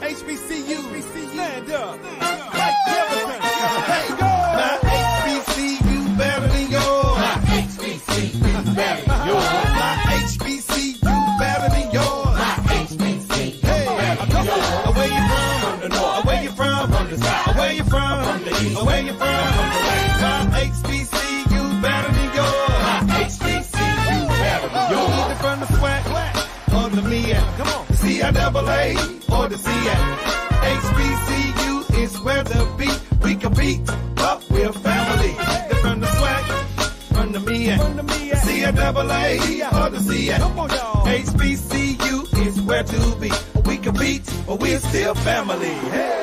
HBCU, stand up. Like Jefferson. Hey, go. My HBCU better than yours. My HBCU better than yours. My HBCU better than yours. My HBCU better than yours. Where you from? From the north. Where you from? From the south. Where you from? From the east. Where you from? From the west. My HBCU better than yours. My HBCU better than yours. Either from the SWAC or the MEAC. Come on. CIAA or the SEAC. HBCU is where to be. We compete, but we're family. They're from the SWAC, from the MEAC, CIAA or the SEAC. Come on, y'all. HBCU is where to be. We compete, but we're still family.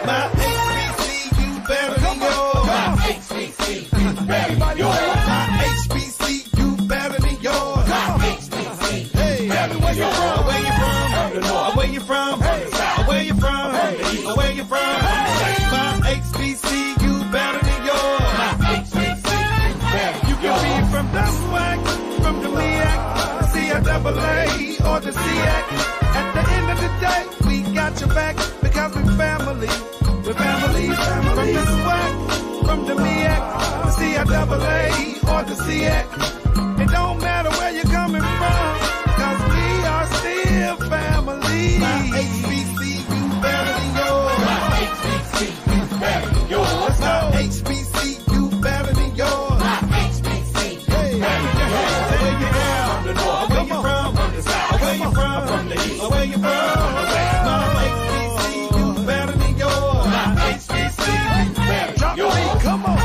My HBCU better than yours. My HBCU better than yours. My HBCU better than yours. My HBCU better than yours. Where you from? From the north. Where you from? From the south. Where you from? From the east. Where you from? From the west. My HBCU better than yours. My HBCU better. You can be from the SWAC, from the MEAC, CIAA, or the SEAC. At the end of the day, we got your back because we're family. We're family. From the SWAC, from the MEAC, CIAA, or the SEAC. It don't matter where you're coming from, cause we are still family. My HBCU better than yours. My HBCU better than yours. My HBCU better than yours. My HBCU better than yours. Where you from? From the north. Where you from? From the south. Where you from? From the east. Where you from? From the west. My HBCU better than yours. My HBCU better than yours. Come on.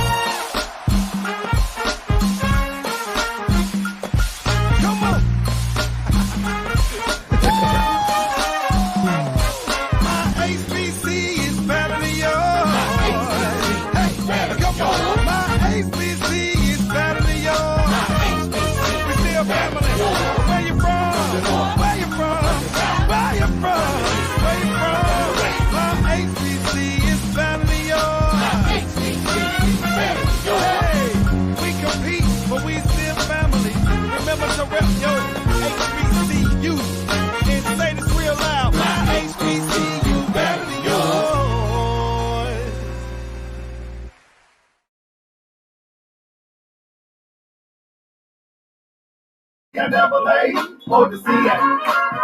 CIAA or the SEAC.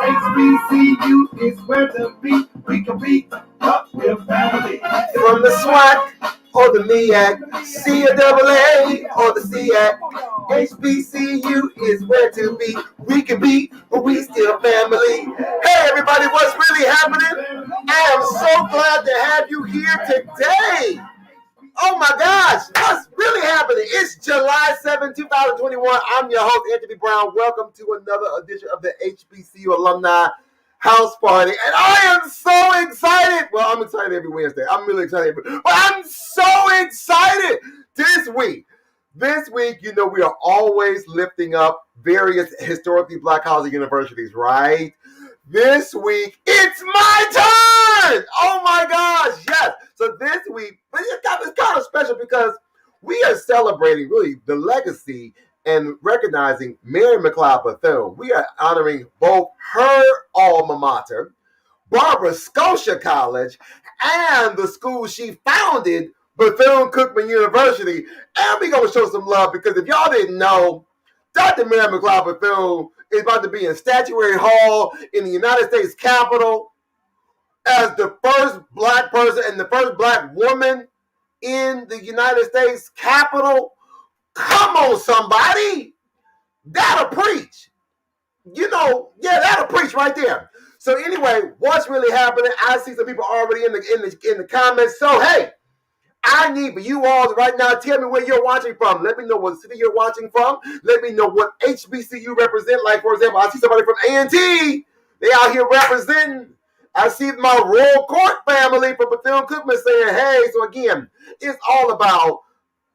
HBCU is where to be. We compete, but we're family. From the SWAC or the MEAC, CIAA or the SEAC. HBCU is where to be. We compete, but we still family. Hey everybody, what's really happening? I am so glad to have you here today. Oh my gosh, what's really happening? It's July 7, 2021. I'm your host, Anthony Brown. Welcome to another edition of the HBCU Alumni House Party. And I am so excited. Well, I'm excited every Wednesday. I'm really excited. But I'm so excited this week. This week, you know, we are always lifting up various historically Black housing universities, right? This week, it's my turn! Oh my gosh, yes. So this week, but it's kind of special because we are celebrating really the legacy and recognizing Mary McLeod Bethune. We are honoring both her alma mater, Barbara Scotia College, and the school she founded, Bethune-Cookman University. And we're going to show some love because if y'all didn't know, Dr. Mary McLeod Bethune is about to be in Statuary Hall in the United States Capitol as the first Black person and the first Black woman in the United States Capitol. Come on, somebody. That'll preach. That'll preach right there. So anyway, what's really happening? I see some people already in the comments. So hey, I need for you all to right now tell me where you're watching from. Let me know what city you're watching from. Let me know what HBCU represent. Like, for example, I see somebody from A&T. They out here representing. I see my Royal Court family from Bethune-Cookman saying, hey, so again, it's all about,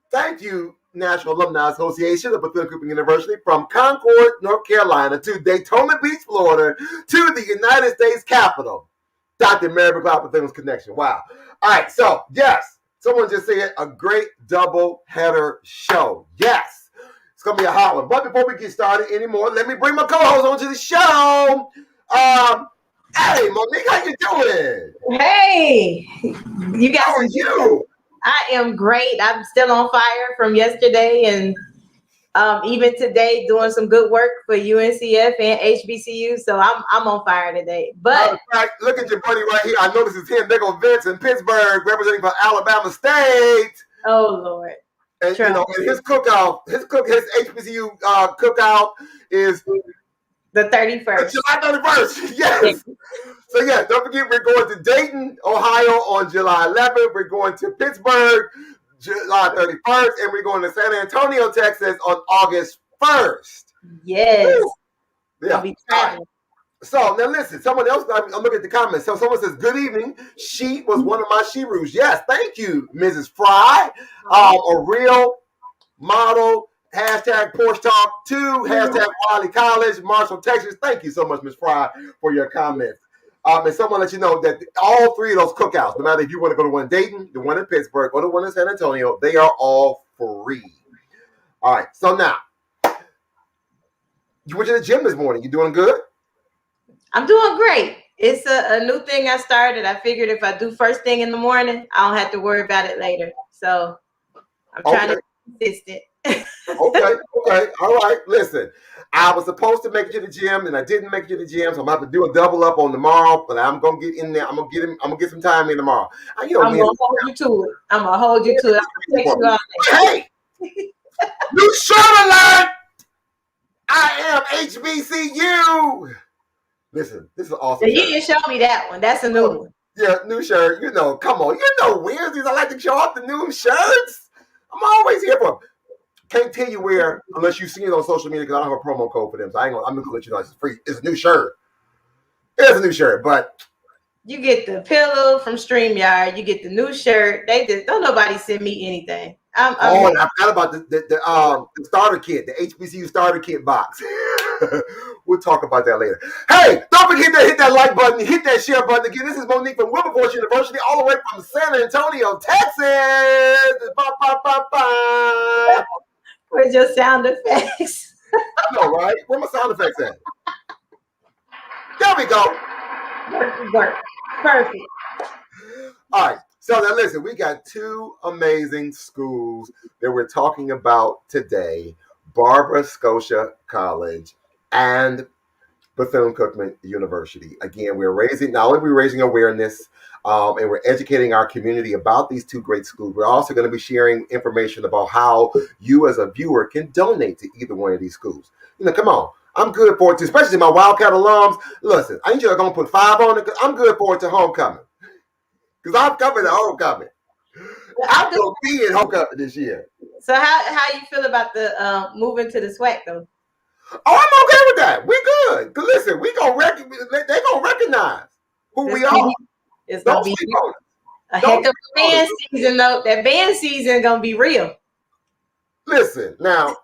thank you, National Alumni Association of Bethune-Cookman University, from Concord, North Carolina, to Daytona Beach, Florida, to the United States Capitol. Dr. Mary McLeod Bethune's connection. Wow. All right, so, yes. Someone just said a great double header show. Yes, it's going to be a hot one. But before we get started anymore, let me bring my co-host onto the show. Hey, Monique, how you doing? Hey, you guys. How are you? I am great. I'm still on fire from yesterday and even today doing some good work for UNCF and HBCU. So I'm on fire today. But look at your buddy right here. I know this is him. There goes Vince in Pittsburgh, representing for Alabama State. Oh Lord! And his cookout, his HBCU cookout is the 31st. July 31st. Yes. So yeah, don't forget we're going to Dayton, Ohio on July 11th. We're going to Pittsburgh July 31st, and we're going to San Antonio, Texas on August 1st. Yes. Woo. Yeah. I'll be traveling. So now listen, someone else, I'm looking at the comments. So someone says, good evening. She was one of my Sheroos. Yes, thank you, Mrs. Fry. A real model, hashtag Porsche Talk 2, hashtag Wiley College, Marshall, Texas. Thank you so much, Ms. Fry, for your comments. And someone let you know that all three of those cookouts, no matter if you want to go to one in Dayton, the one in Pittsburgh, or the one in San Antonio, they are all free. All right, so now, you went to the gym this morning. You doing good? I'm doing great. It's a new thing I started. I figured if I do first thing in the morning, I don't have to worry about it later. So I'm trying to be consistent. Okay. All right. Listen, I was supposed to make it to the gym and I didn't make it to the gym, so I'm about to do a double up on tomorrow. But I'm gonna get in there. I'm gonna get some time in tomorrow. I'm gonna hold you to it. I'm gonna hold you to it. I'm gonna text you all day. Hey, new shirt alert! I am HBCU. Listen, this is awesome. You didn't show me that one. That's a new one. Yeah, new shirt. Come on. Wednesdays I like to show off the new shirts. I'm always here for them. Can't tell you where unless you see it on social media because I don't have a promo code for them. So I'm gonna let you know it's free. It's a new shirt. It's a new shirt, but you get the pillow from StreamYard. You get the new shirt. Don't nobody send me anything. And I forgot about the starter kit, the HBCU starter kit box. We'll talk about that later. Hey, don't forget to hit that like button, hit that share button. Again, this is Monique from Wilberforce University, all the way from San Antonio, Texas. Ba, ba, ba, ba. Where's your sound effects? I know, right? Where my sound effects at? There we go. Work. Perfect. All right. So now listen, we got two amazing schools that we're talking about today, Barbara Scotia College and Bethune-Cookman University. Again, not only are we raising awareness and we're educating our community about these two great schools, we're also going to be sharing information about how you as a viewer can donate to either one of these schools. Come on. I'm good for it too, especially my Wildcat alums. Listen, I need you to go put 5 on it because I'm good for it to homecoming. Because I'm coming to homecoming. I'm going to be in homecoming this year. So how you feel about the moving to the SWAC though? Oh, I'm okay with that. We good. Because listen, they're going to recognize who we are. It's going to be a heck of a band season though. That band season is going to be real. Listen, now,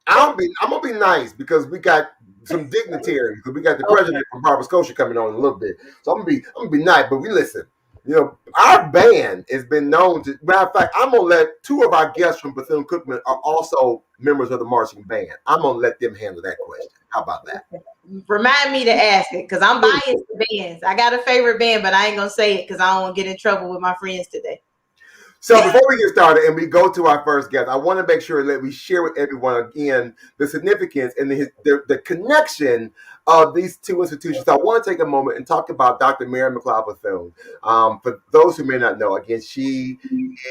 I'm going to be nice because we got some dignitaries. Because we got the president from Barbara Scotia coming on in a little bit. So I'm going to be nice. But we listen. Our band has been known to. Matter of fact, I'm gonna let 2 of our guests from Bethune-Cookman are also members of the marching band. I'm gonna let them handle that question. How about that? Remind me to ask it because I'm biased to bands. I got a favorite band, but I ain't gonna say it because I don't want to get in trouble with my friends today. So before we get started and we go to our first guest, I want to make sure that we share with everyone again the significance and the connection of these two institutions. So I want to take a moment and talk about Dr. Mary McLeod Bethune. For those who may not know, again, she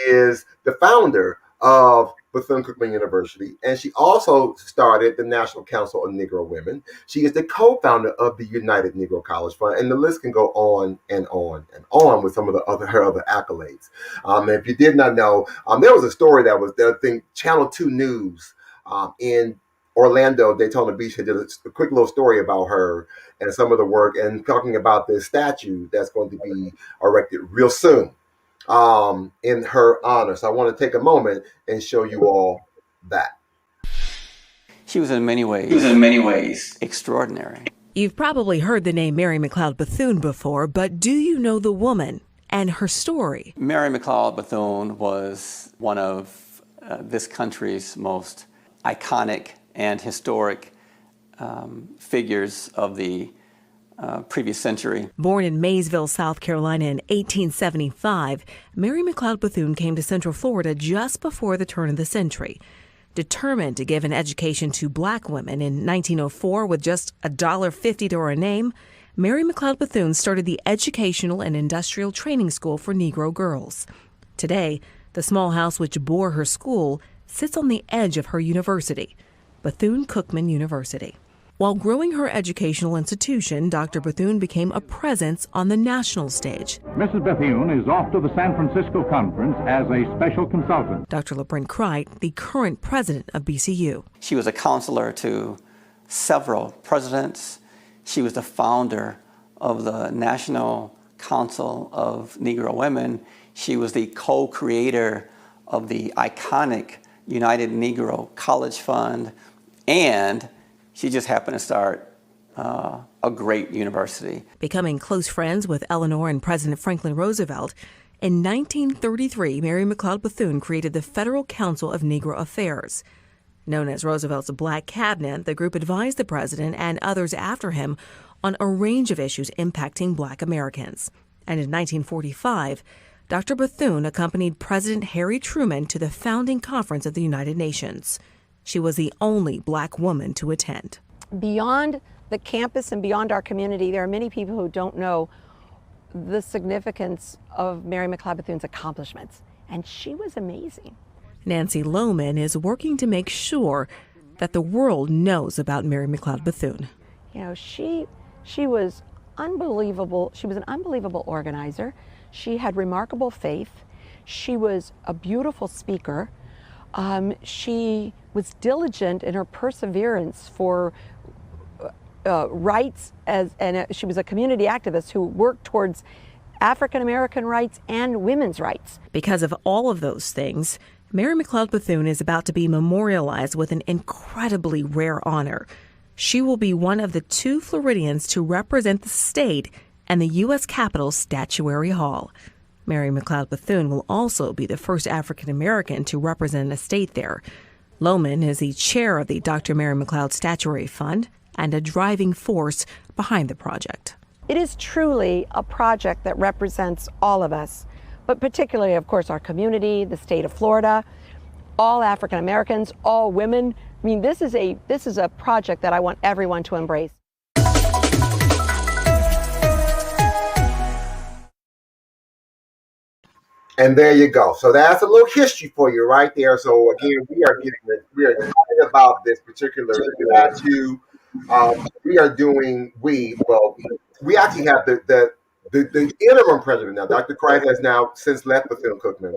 is the founder of Bethune-Cookman University, and she also started the National Council of Negro Women. She is the co-founder of the United Negro College Fund, and the list can go on and on and on with some of her other accolades. And if you did not know, there was a story that was there. I think Channel 2 News in Orlando, Daytona Beach, did a quick little story about her and some of the work, and talking about this statue that's going to be erected real soon in her honor. So I want to take a moment and show you all that. She was in many ways extraordinary. You've probably heard the name Mary McLeod Bethune before, but do you know the woman and her story? Mary McLeod Bethune was one of this country's most iconic and historic figures of the previous century. Born in Maysville, South Carolina in 1875, Mary McLeod Bethune came to Central Florida just before the turn of the century. Determined to give an education to black women in 1904 with just $1.50 to her name, Mary McLeod Bethune started the Educational and Industrial Training School for Negro girls. Today, the small house which bore her school sits on the edge of her university, Bethune-Cookman University. While growing her educational institution, Dr. Bethune became a presence on the national stage. Mrs. Bethune is off to the San Francisco conference as a special consultant. Dr. LaBrent Cricht, the current president of BCU. She was a counselor to several presidents. She was the founder of the National Council of Negro Women. She was the co-creator of the iconic United Negro College Fund, and she just happened to start a great university. Becoming close friends with Eleanor and President Franklin Roosevelt, in 1933, Mary McLeod Bethune created the Federal Council of Negro Affairs. Known as Roosevelt's Black Cabinet, the group advised the president and others after him on a range of issues impacting black Americans. And in 1945, Dr. Bethune accompanied President Harry Truman to the founding conference of the United Nations. She was the only black woman to attend. Beyond the campus and beyond our community, there are many people who don't know the significance of Mary McLeod Bethune's accomplishments, and she was amazing. Nancy Lohman is working to make sure that the world knows about Mary McLeod Bethune. You know, she was unbelievable. She was an unbelievable organizer. She had remarkable faith. She was a beautiful speaker. She was diligent in her perseverance for rights, and she was a community activist who worked towards African American rights and women's rights. Because of all of those things, Mary McLeod Bethune is about to be memorialized with an incredibly rare honor. She will be one of the 2 Floridians to represent the state and the U.S. Capitol Statuary Hall. Mary McLeod Bethune will also be the first African American to represent a state there. Lohman is the chair of the Dr. Mary McLeod Statuary Fund and a driving force behind the project. It is truly a project that represents all of us, but particularly, of course, our community, the state of Florida, all African Americans, all women. I mean, this is a project that I want everyone to embrace. And there you go. So that's a little history for you right there. So again, we are excited about this particular statue. We actually have the interim president now. Dr. Cricht has now since left Bethune-Cookman.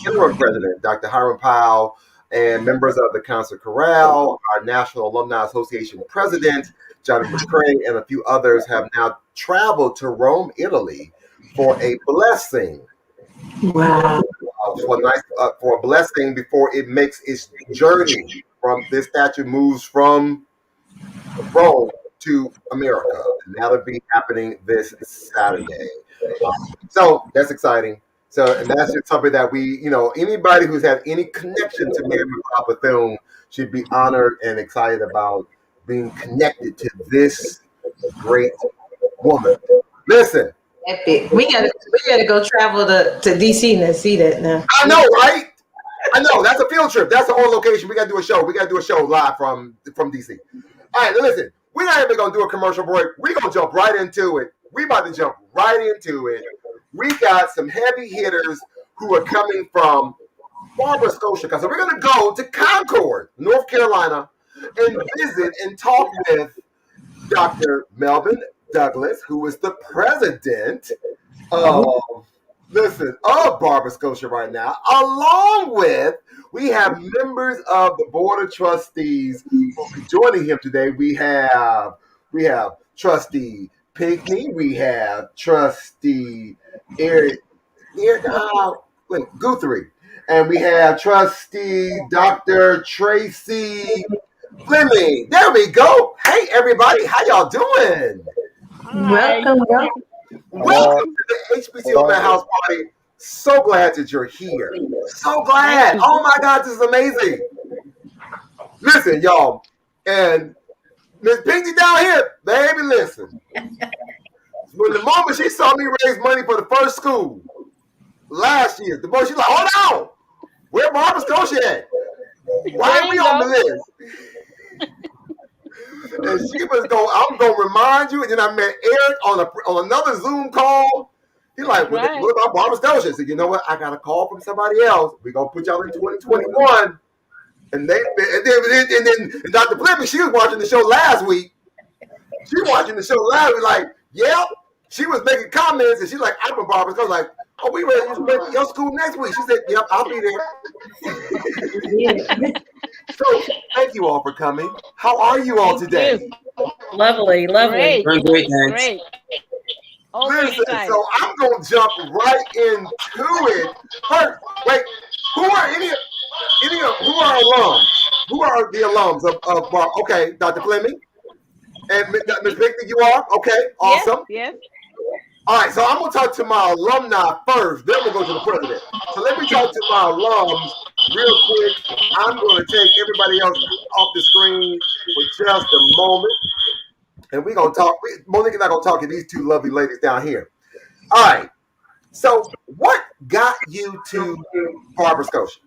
Interim president, Dr. Hiram Powell, and members of the Council Corral, our National Alumni Association president, Jonathan McCray, and a few others have now traveled to Rome, Italy for a blessing. Wow. For a blessing before it makes its journey from this statue moves from Rome to America. And that'll be happening this Saturday. So that's exciting. So and that's just something that we, anybody who's had any connection to Mary McLeod Bethune should be honored and excited about being connected to this great woman. Listen, Epic. We gotta go travel to DC and see that now. I know, right? I know. That's a field trip. That's the whole location. We got to do a show. We got to do a show live from DC. All right, listen. We're not even going to do a commercial break. We're going to jump right into it. We about to jump right into it. We got some heavy hitters who are coming from Barbara, Scotia. So we're going to go to Concord, North Carolina, and visit and talk with Dr. Melvin Douglas, who is the president of Barbara, Scotia right now. Along with, we have members of the Board of Trustees who will be joining him today. We have Trustee Pinckney, we have Trustee Guthrie, and we have Trustee Dr. Tracy Fleming. There we go. Hey, everybody, how y'all doing? Welcome. Welcome to the HBCU Alumni House Party. So glad that you're here. So glad. Oh my God, this is amazing. Listen, y'all, and Miss Pinky down here, baby, listen. When the moment she saw me raise money for the first school last year, the moment she's like, hold on, where Barbara Scotia at? Why are we on the list? And she was going, I'm going to remind you. And then I met Eric on another Zoom call. He's like, what about Barbara Scotia? I said, you know what? I got a call from somebody else. We're going to put y'all in 2021. And then Dr. Fleming, she was watching the show last week. Like, yep. She was making comments, and she's like, I'm a Barbara Scotia. Like, oh, we ready to your school next week. She said, yep, I'll be there. So, thank you all for coming. How are you all today? Lovely. Great. Great, thanks. Great. Listen, so I'm going to jump right into it. First, wait, who are alums? Who are the alums of okay, Dr. Fleming? And Ms. Victor, you are? Okay, awesome. Yes. All right, so I'm going to talk to my alumni first, then we'll go to the president. So let me talk to my alums real quick. I'm going to take everybody else off the screen for just a moment. And we're going to talk. Monique and I are going to talk to these two lovely ladies down here. All right. So what got you to Barbara Scotia?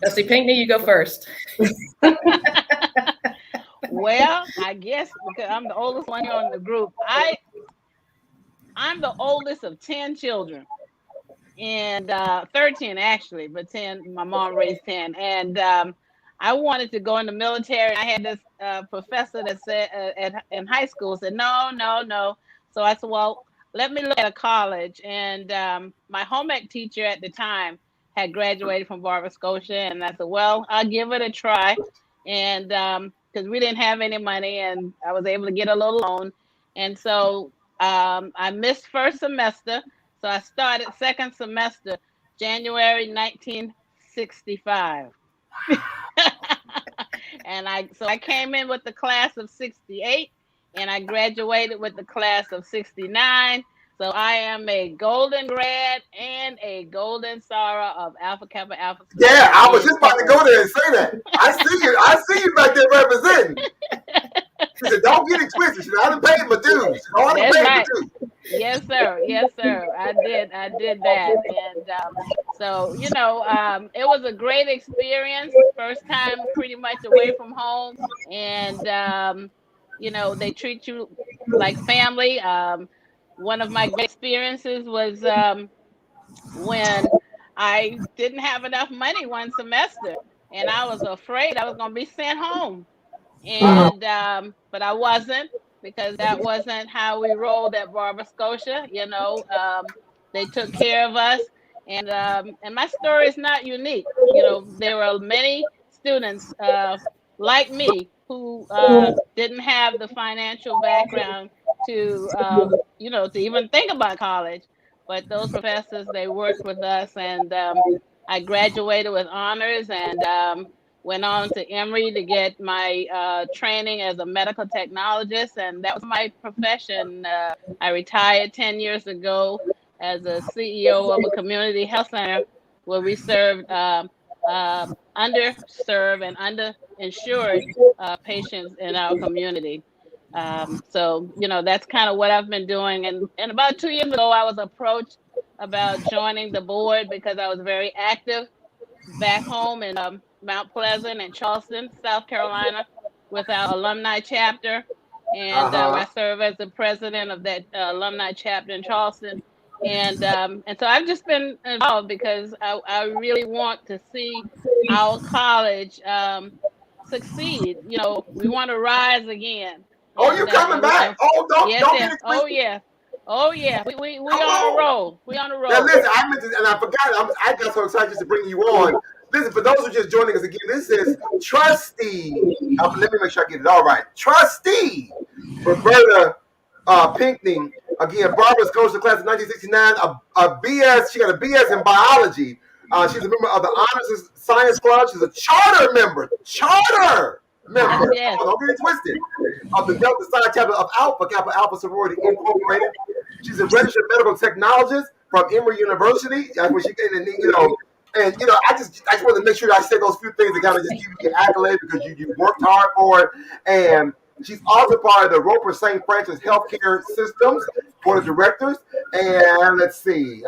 Trustee Pinckney, you go first. Well, I guess because I'm the oldest one here on the group. I'm the oldest of 10 children. And 13 actually, but 10, my mom raised 10. And I wanted to go in the military. I had this professor that said in high school said, no. So I said, well, let me look at a college. And my home ec teacher at the time had graduated from Barbara Scotia. And I said, well, I'll give it a try. And because we didn't have any money and I was able to get a little loan. And so I missed first semester. So I started second semester, January 1965. And I came in with the class of 68 and I graduated with the class of 69. So I am a golden grad and a golden Sarah of Alpha Kappa Alpha. Yeah, I was just about to go there and say that. I see you back there representing. She said, don't get it twisted. She said, I done paid my dues. That's right. Yes, sir. I did that. And so, it was a great experience. First time pretty much away from home. And, they treat you like family. One of my great experiences was when I didn't have enough money one semester. And I was afraid I was going to be sent home. And but I wasn't, because that wasn't how we rolled at Barbara Scotia. They took care of us, and my story is not unique. There were many students like me who didn't have the financial background to to even think about college. But those professors, they worked with us, and I graduated with honors and went on to Emory to get my training as a medical technologist, and that was my profession. I retired 10 years ago as a CEO of a community health center where we served underserved and underinsured patients in our community. So, that's kind of what I've been doing. And about 2 years ago, I was approached about joining the board because I was very active back home in Mount Pleasant and Charleston, South Carolina, with our alumni chapter. And I serve as the president of that alumni chapter in Charleston. And so I've just been involved because I really want to see our college succeed. We want to rise again. Oh, you're coming back. Oh, don't get it twisted. Oh yeah. We on a roll. We on a roll. Now listen, I meant to, and I forgot. I got so excited just to bring you on. Listen, for those who are just joining us again, this is Trustee. Let me make sure I get it all right. Trustee Roberta Pinckney. Again, Barbara's coach of the class of 1969. A BS. She got a BS in biology. She's a member of the Honors Science Club. She's a charter member. Yes. Don't get it twisted. Of the Delta Psi chapter of Alpha Kappa Alpha Sorority Incorporated. She's a registered medical technologist from Emory University. That's where she came, and I just wanted to make sure that I said those few things to kind of just give you an accolade because you worked hard for it. And she's also part of the Roper St. Francis Healthcare Systems Board of Directors. And let's see,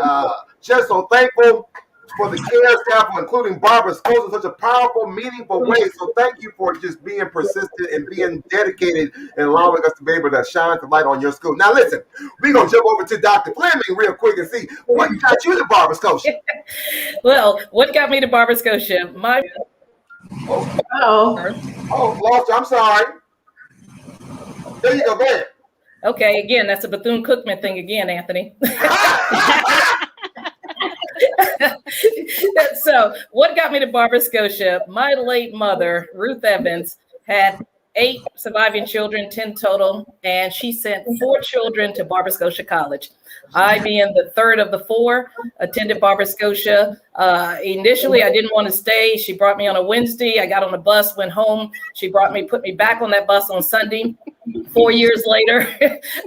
just so thankful for the care staff, including Barbara Scholes, in such a powerful, meaningful way. So thank you for just being persistent and being dedicated and allowing us to be able to shine the light on your school. Now listen, we're going to jump over to Dr. Fleming real quick and see what got you to Barbara Scotia. Well, what got me to Barbara Scotia? Oh, lost you. I'm sorry. There you go, go ahead. Okay, again, that's a Bethune-Cookman thing again, Anthony. So what got me to Barbara Scotia? My late mother, Ruth Evans, had 8 surviving children, 10 total, and she sent 4 children to Barbara Scotia College. I, being the third of the 4, attended Barbara Scotia. Initially, I didn't want to stay. She brought me on a Wednesday. I got on the bus, went home. She put me back on that bus on Sunday. 4 years later,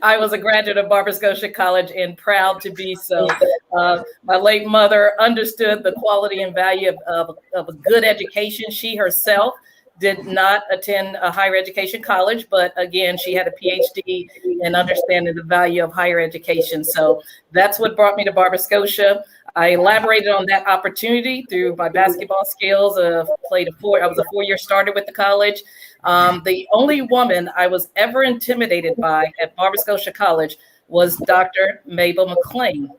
I was a graduate of Barbara Scotia College and proud to be so. My late mother understood the quality and value of a good education. She herself did not attend a higher education college, but again, she had a PhD in understanding the value of higher education. So that's what brought me to Barbara Scotia. I elaborated on that opportunity through my basketball skills. I was a 4-year starter with the college. The only woman I was ever intimidated by at Barbara Scotia College was Dr. Mabel McLean.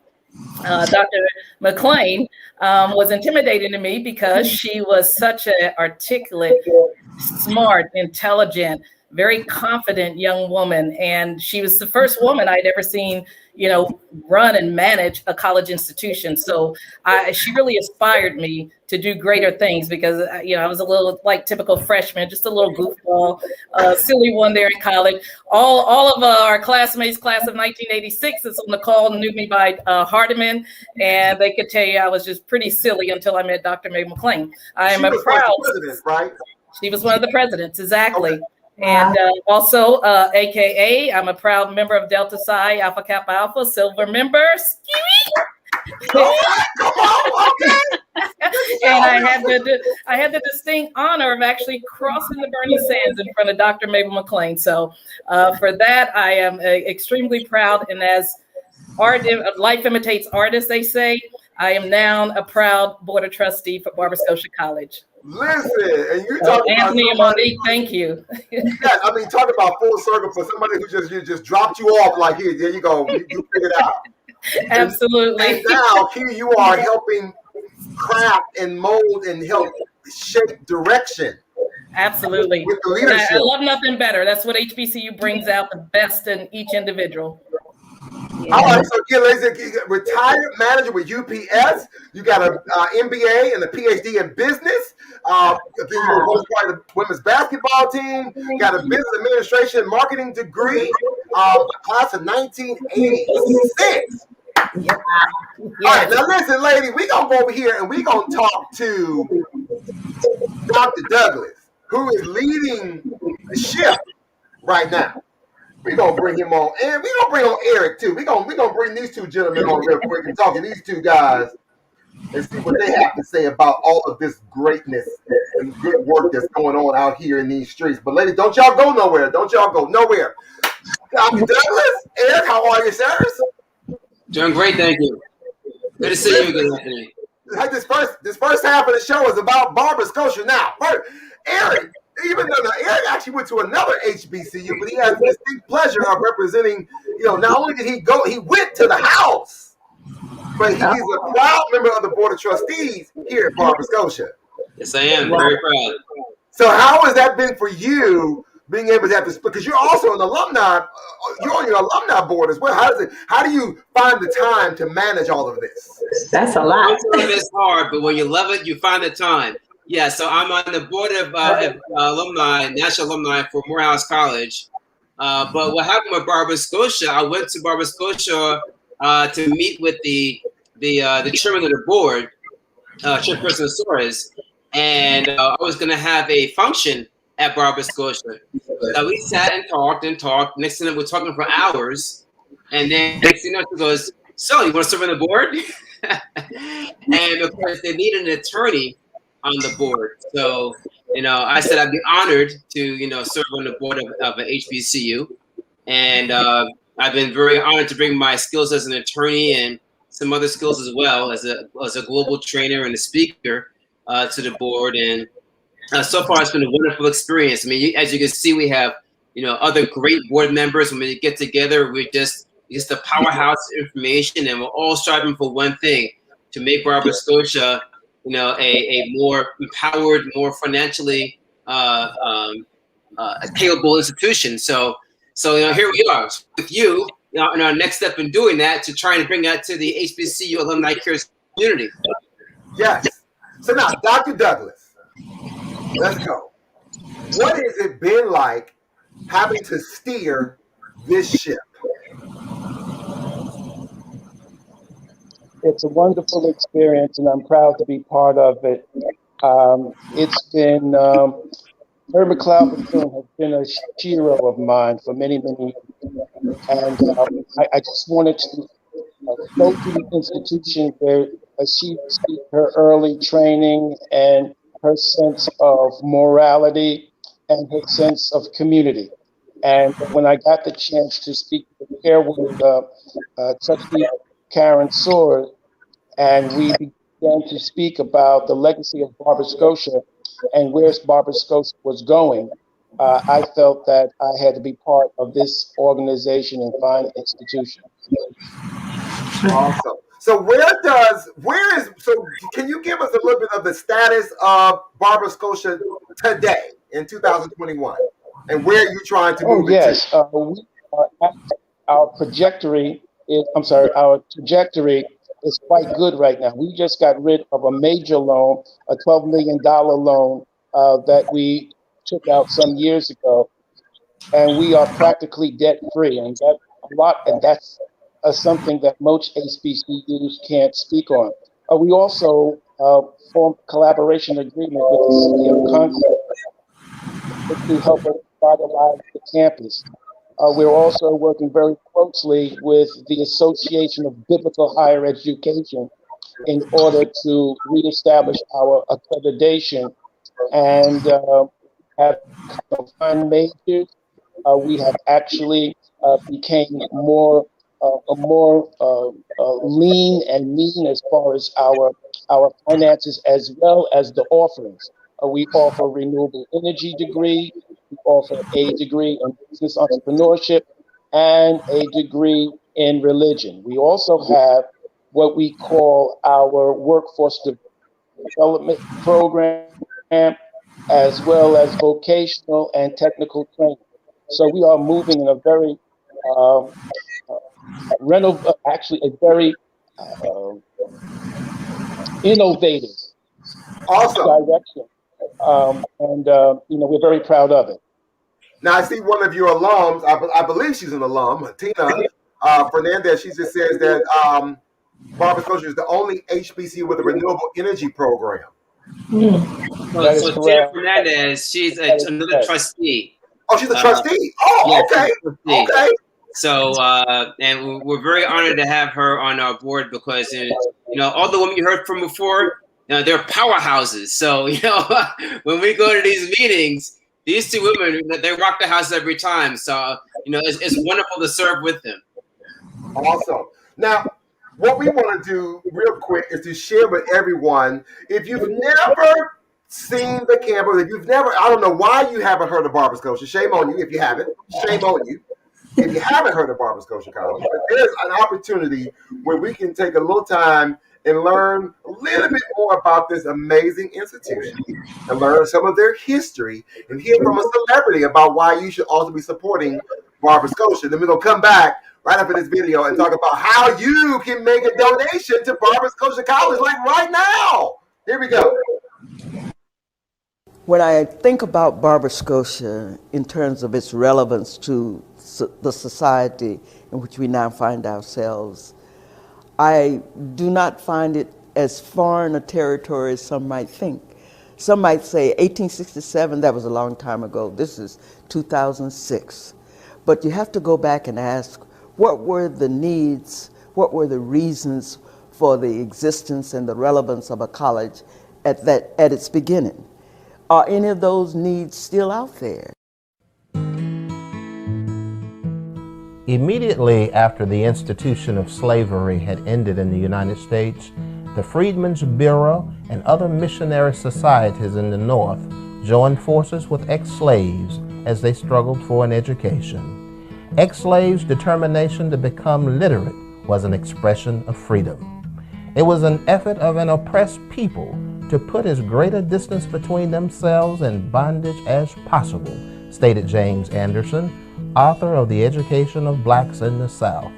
Dr. McLean was intimidating to me because she was such an articulate, smart, intelligent, very confident young woman. And she was the first woman I'd ever seen, run and manage a college institution. So she really inspired me to do greater things because, I was a little like typical freshman, just a little goofball, silly one there in college. All of our classmates, class of 1986, is on the call, knew me by Hardiman, and they could tell you I was just pretty silly until I met Dr. May McLean. I am a proud president, right? She was one of the presidents, exactly. Okay. And also, AKA, I'm a proud member of Delta Psi Alpha Kappa Alpha, silver member. And I had the distinct honor of actually crossing the burning sands in front of Dr. Mabel McLean. So for that, I am extremely proud. And as life imitates art, as they say, I am now a proud board of trustee for Barbara Scotia College. Listen, and you talking Anthony about and Monique, thank you. Yeah, I mean, talk about full circle for somebody who just dropped you off like, here, there you go, you figured it out. Absolutely. And now here you are helping craft and mold and help shape direction. Absolutely. With the leadership. I love nothing better. That's what HBCU brings out, the best in each individual. Yeah. All right, so again, ladies and gentlemen, retired manager with UPS. You got an MBA and a PhD in business. Again, you were part of the women's basketball team. You got a business administration and marketing degree. Class of 1986. Yeah. All right, now listen, lady, we're going to go over here and we're going to talk to Dr. Douglas, who is leading the ship right now. We're going to bring him on. And we're going to bring on Eric, too. We're going to bring these two gentlemen on real quick and talk to these two guys. and see what they have to say about all of this greatness and good work that's going on out here in these streets. But ladies, don't y'all go nowhere. Don't y'all go nowhere. Dr. Douglas, Ed, how are you, sirs? Doing great, thank you. Good to see you again, Anthony. This first half of the show is about Barbara Scotia. Now, Eric, even though Eric actually went to another HBCU, but he has the distinct pleasure of representing, not only did he go, he went to the house, but he's a proud member of the Board of Trustees here at Barbara Scotia. Yes, I am. Very proud. So how has that been for you, being able to have this, because you're also an alumni, you're on your alumni board as well. How do you find the time to manage all of this? That's a lot. It's hard, but when you love it, you find the time. Yeah, so I'm on the board of alumni, national alumni for Morehouse College. But what happened with Barbara Scotia, I went to Barbara Scotia to meet with the chairman of the board, Chairperson Soares, and I was going to have a function at Barbara Scotia. So we sat and talked. Next thing we're talking for hours, and then next thing she goes, "So you want to serve on the board?" And of course, they need an attorney on the board. So I said I'd be honored to serve on the board of an HBCU, and I've been very honored to bring my skills as an attorney and some other skills as well as a global trainer and a speaker to the board. And so far, it's been a wonderful experience. I mean, as you can see, we have other great board members. When we get together, we're just the powerhouse of information, and we're all striving for one thing: to make Barbara Scotia, a more empowered, more financially capable institution. So here we are with you, in our next step in doing that, to try and bring that to the HBCU alumni cares community. Yes. So now, Dr. Douglas, let's go. What has it been like having to steer this ship? It's a wonderful experience, and I'm proud to be part of it. It's been, McLeod Bethune has been a hero of mine for many, many years. And I just wanted to go to the institution where she received her early training and her sense of morality and her sense of community. And when I got the chance to speak to the chairwoman, Trustee Karen Soares, and we began to speak about the legacy of Barbara Scotia and where Barbara Scotia was going, I felt that I had to be part of this organization and fine institution. Awesome. So can you give us a little bit of the status of Barbara Scotia today in 2021 and where you're trying to move yes. to? Our trajectory is quite good right now. We just got rid of a major loan, a $12 million loan that we took out some years ago, and we are practically debt free. And that's something that most HBCUs can't speak on. We also formed a collaboration agreement with the city of Concord to help us revitalize the campus. We're also working very closely with the Association of Biblical Higher Education in order to reestablish our accreditation and have combined majors. We have actually became more lean and mean as far as our finances as well as the offerings. We offer a renewable energy degree, we offer a degree in business entrepreneurship, and a degree in religion. We also have what we call our workforce development program, as well as vocational and technical training. So we are moving in a very innovative direction. We're very proud of it. Now, I see one of your alums, I believe she's an alum, Tina Fernandez. She just says that Barbara Scotia is the only HBCU with a renewable energy program. So Tina Fernandez, she's another trustee. Oh, she's a trustee? Oh, yeah, okay. Okay. So, and we're very honored to have her on our board because, all the women you heard from before, they're powerhouses. So, when we go to these meetings, these two women, they rock the house every time. So, it's wonderful to serve with them. Awesome. Now, what we want to do real quick is to share with everyone, if you've never seen the campus, if you've never, I don't know why you haven't heard of Barbara Scotia. Shame on you if you haven't. Shame on you if you haven't heard of Barbara Scotia College. But there's an opportunity where we can take a little time and learn a little bit more about this amazing institution and learn some of their history and hear from a celebrity about why you should also be supporting Barbara Scotia. Then we're going to come back right after this video and talk about how you can make a donation to Barbara Scotia College, like right now. Here we go. When I think about Barbara Scotia in terms of its relevance to the society in which we now find ourselves, I do not find it as foreign a territory as some might think. Some might say 1867, that was a long time ago. This is 2006. But you have to go back and ask, what were the needs, what were the reasons for the existence and the relevance of a college at its beginning? Are any of those needs still out there? Immediately after the institution of slavery had ended in the United States, the Freedmen's Bureau and other missionary societies in the North joined forces with ex-slaves as they struggled for an education. Ex-slaves' determination to become literate was an expression of freedom. It was an effort of an oppressed people to put as great a distance between themselves and bondage as possible, stated James Anderson, author of The Education of Blacks in the South.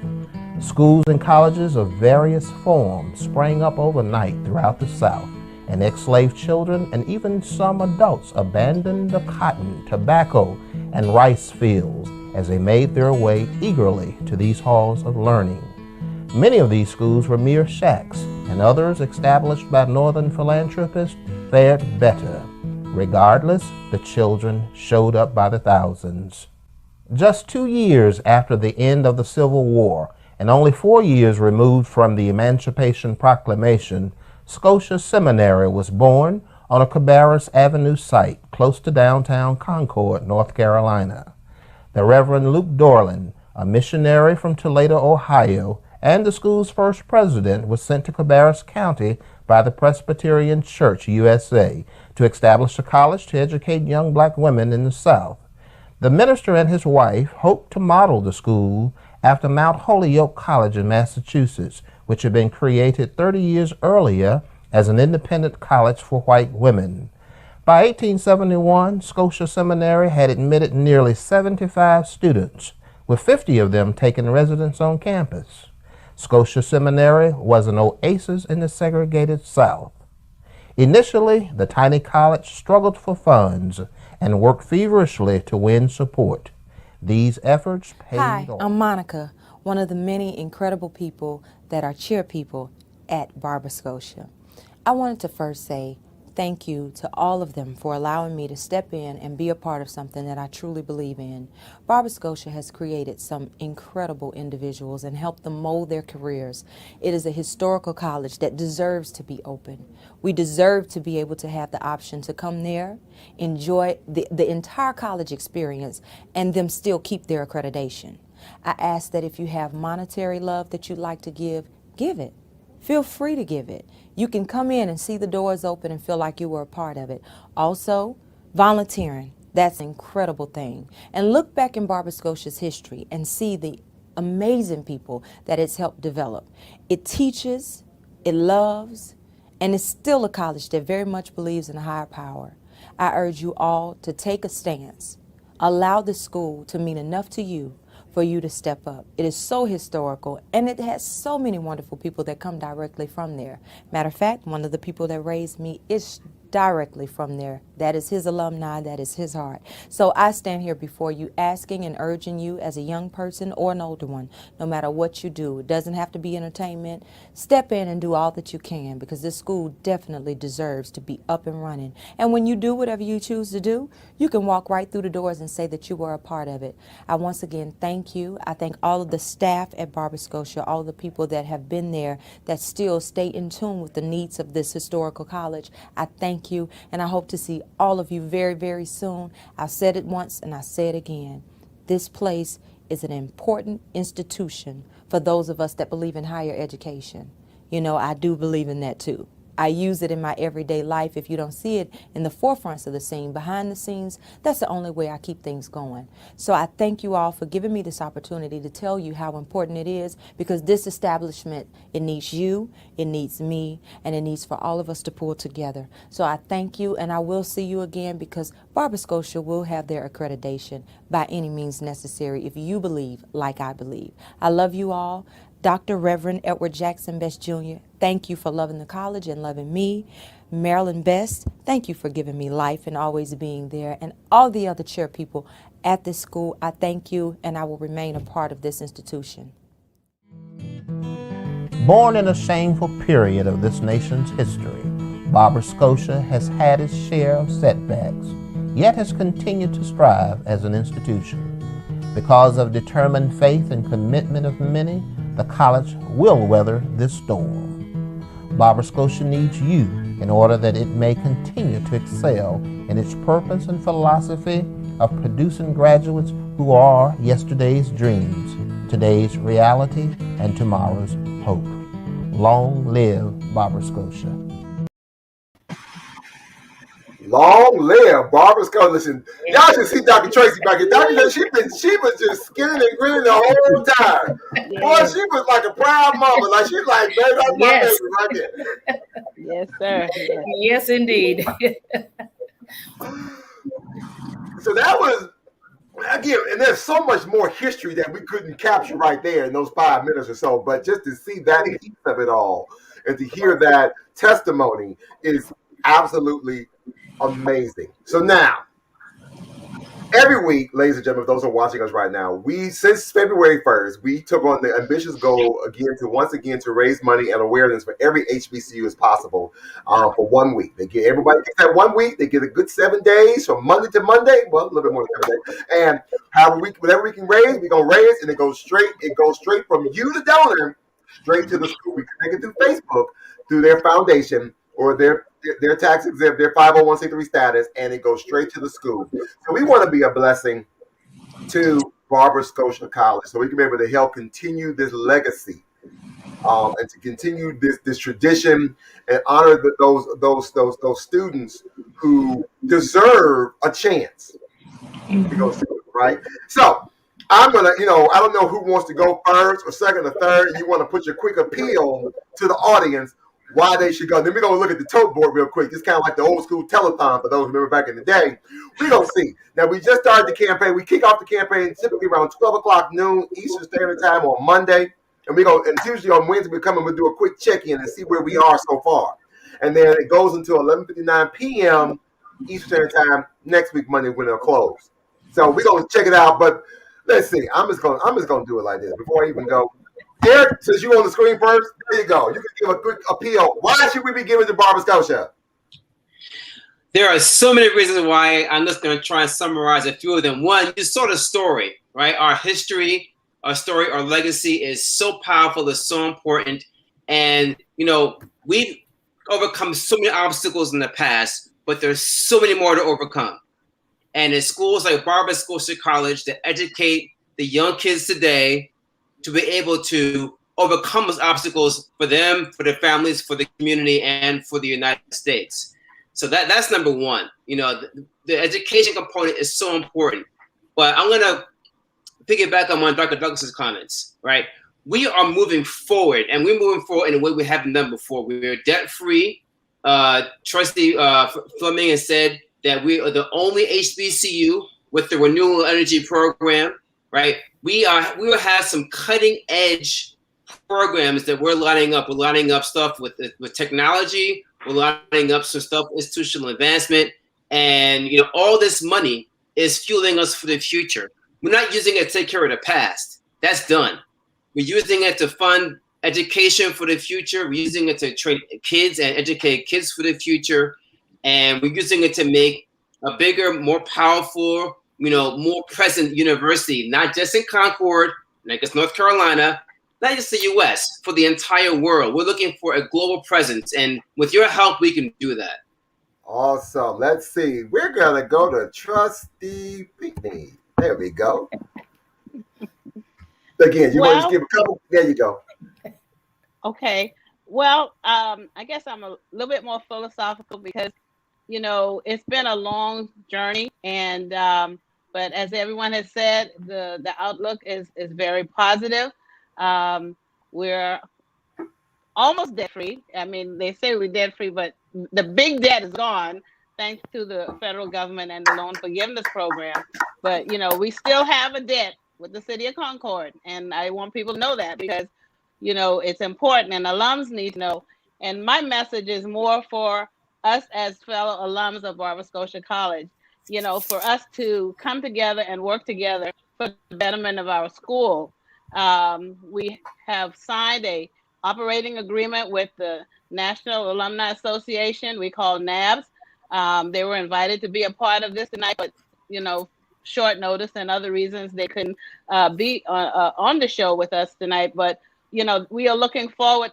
Schools and colleges of various forms sprang up overnight throughout the South, and ex-slave children and even some adults abandoned the cotton, tobacco, and rice fields as they made their way eagerly to these halls of learning. Many of these schools were mere shacks, and others established by Northern philanthropists fared better. Regardless, the children showed up by the thousands. Just 2 years after the end of the Civil War, and only 4 years removed from the Emancipation Proclamation, Scotia Seminary was born on a Cabarrus Avenue site close to downtown Concord, North Carolina. The Reverend Luke Dorland, a missionary from Toledo, Ohio, and the school's first president, was sent to Cabarrus County by the Presbyterian Church, USA, to establish a college to educate young black women in the South. The minister and his wife hoped to model the school after Mount Holyoke College in Massachusetts, which had been created 30 years earlier as an independent college for white women. By 1871, Scotia Seminary had admitted nearly 75 students, with 50 of them taking residence on campus. Scotia Seminary was an oasis in the segregated South. Initially, the tiny college struggled for funds and worked feverishly to win support. These efforts paid off. Hi, I'm Monica, one of the many incredible people that are cheer people at Barbara Scotia. I wanted to first say thank you to all of them for allowing me to step in and be a part of something that I truly believe in. Barbara Scotia has created some incredible individuals and helped them mold their careers. It is a historical college that deserves to be open. We deserve to be able to have the option to come there, enjoy the entire college experience, and them still keep their accreditation. I ask that if you have monetary love that you'd like to give it. Feel free to give it. You can come in and see the doors open and feel like you were a part of it. Also, volunteering, that's an incredible thing. And look back in Barbara Scotia's history and see the amazing people that it's helped develop. It teaches, it loves, and it's still a college that very much believes in a higher power. I urge you all to take a stance. Allow this school to mean enough to you for you to step up. It is so historical, and it has so many wonderful people that come directly from there. Matter of fact, one of the people that raised me is directly from there. That is his alumni, that is his heart. So I stand here before you asking and urging you as a young person or an older one, no matter what you do, it doesn't have to be entertainment, step in and do all that you can, because this school definitely deserves to be up and running. And when you do whatever you choose to do, you can walk right through the doors and say that you were a part of it. I once again thank you. I thank all of the staff at Barber Scotia, all the people that have been there that still stay in tune with the needs of this historical college. I thank you, and I hope to see all of you very, very soon. I've said it once and I say it again. This place is an important institution for those of us that believe in higher education. You know, I do believe in that too. I use it in my everyday life. If you don't see it in the forefronts of the scene, behind the scenes, that's the only way I keep things going. So I thank you all for giving me this opportunity to tell you how important it is, because this establishment, it needs you, it needs me, and it needs for all of us to pull together. So I thank you, and I will see you again, because Barber Scotia will have their accreditation by any means necessary if you believe like I believe. I love you all. Dr. Reverend Edward Jackson Best Jr., thank you for loving the college and loving me. Marilyn Best, thank you for giving me life and always being there. And all the other chair people at this school, I thank you, and I will remain a part of this institution. Born in a shameful period of this nation's history, Barber Scotia has had its share of setbacks, yet has continued to strive as an institution. Because of determined faith and commitment of many, the college will weather this storm. Barber Scotia needs you in order that it may continue to excel in its purpose and philosophy of producing graduates who are yesterday's dreams, today's reality, and tomorrow's hope. Long live Barber Scotia. Long live Barber Scotia. Listen, y'all should see Dr. Tracy back here. Dr. Tracy, she was just skinning and grinning the whole time. Yes. Boy, she was like a proud mama. Like, she's like, baby, that's my Yes. baby right there. Yes, sir. Yes. Yes, indeed. So that was, again, and there's so much more history that we couldn't capture right there in those 5 minutes or so, but just to see that piece of it all and to hear that testimony is absolutely amazing. So now, every week, ladies and gentlemen, those who are watching us right now, since February 1st, we took on the ambitious goal once again to raise money and awareness for every HBCU as possible for 1 week. Everybody gets that 1 week. They get a good 7 days from Monday to Monday. Well, a little bit more than 7 days. And whatever we can raise, we're gonna raise, and it goes straight from you, the donor, straight to the school. We connect it through Facebook, through their foundation or their tax exempt, their 501c3 status, and it goes straight to the school. So we want to be a blessing to Barber Scotia College, so we can be able to help continue this legacy, and to continue this tradition and honor those students who deserve a chance to go through, right? So I'm gonna, I don't know who wants to go first or second or third. You want to put your quick appeal to the audience why they should go. Then we're going to look at the tote board real quick. It's kind of like the old school telethon for those who remember back in the day. We're going to see. Now, we just started the campaign. We kick off the campaign typically around 12 o'clock noon Eastern Standard Time on Monday. And it's usually on Wednesday we come and we'll do a quick check-in and see where we are so far. And then it goes until 11:59 p.m. Eastern Standard Time next week, Monday, when it'll close. So we're going to check it out. But let's see. I'm just going to do it like this before I even go. Eric, since you're on the screen first, there you go. You can give a quick appeal. Why should we be giving to Barber Scotia? There are so many reasons why. I'm just going to try and summarize a few of them. One, you saw the story, right? Our history, our story, our legacy is so powerful, it's so important. And, we've overcome so many obstacles in the past, but there's so many more to overcome. And in schools like Barber Scotia College that educate the young kids today to be able to overcome those obstacles for them, for their families, for the community, and for the United States. So that's number one. The education component is so important. But I'm going to piggyback on Dr. Douglas's comments, right? We are moving forward, and we're moving forward in a way we haven't done before. We're debt-free. Trustee Fleming has said that we are the only HBCU with the renewable energy program, right? We will have some cutting edge programs that we're lining up. We're lining up stuff with technology. We're lining up some stuff, institutional advancement, and all this money is fueling us for the future. We're not using it to take care of the past. That's done. We're using it to fund education for the future. We're using it to train kids and educate kids for the future. And we're using it to make a bigger, more powerful, more present university, not just in Concord, not just North Carolina, not just the US, for the entire world. We're looking for a global presence. And with your help, we can do that. Awesome. Let's see. We're going to go to Trustee Pinckney. There we go. Again, you want to just give a couple? There you go. Okay. Well, I guess I'm a little bit more philosophical because, it's been a long journey, and but as everyone has said, the outlook is very positive. We're almost debt free. I mean, they say we're debt free, but the big debt is gone thanks to the federal government and the loan forgiveness program. But we still have a debt with the city of Concord, and I want people to know that because it's important, and alums need to know. And my message is more for us as fellow alums of Barber Scotia College, for us to come together and work together for the betterment of our school. We have signed a operating agreement with the National Alumni Association, we call NABS. They were invited to be a part of this tonight, but short notice and other reasons they couldn't be on the show with us tonight. But we are looking forward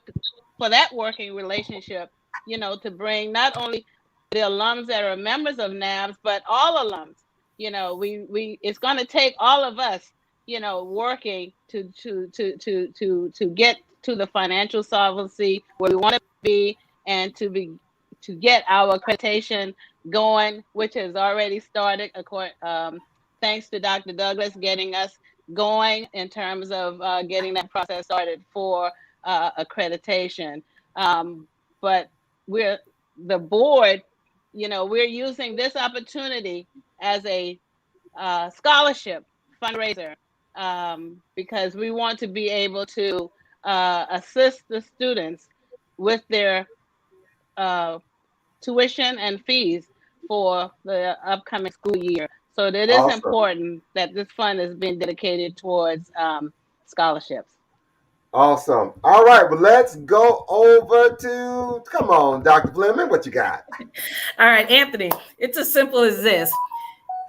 for that working relationship, to bring not only the alums that are members of NABS, but all alums. It's going to take all of us, working to get to the financial solvency where we want to be, and to get our accreditation going, which has already started. Thanks to Dr. Douglas getting us going in terms of getting that process started for accreditation. But the board, we're using this opportunity as a scholarship fundraiser because we want to be able to assist the students with their tuition and fees for the upcoming school year. So it is important that this fund is being dedicated towards scholarships. Awesome. All right, well, let's go over to, come on, Dr. Fleming, what you got? All right, Anthony, it's as simple as this.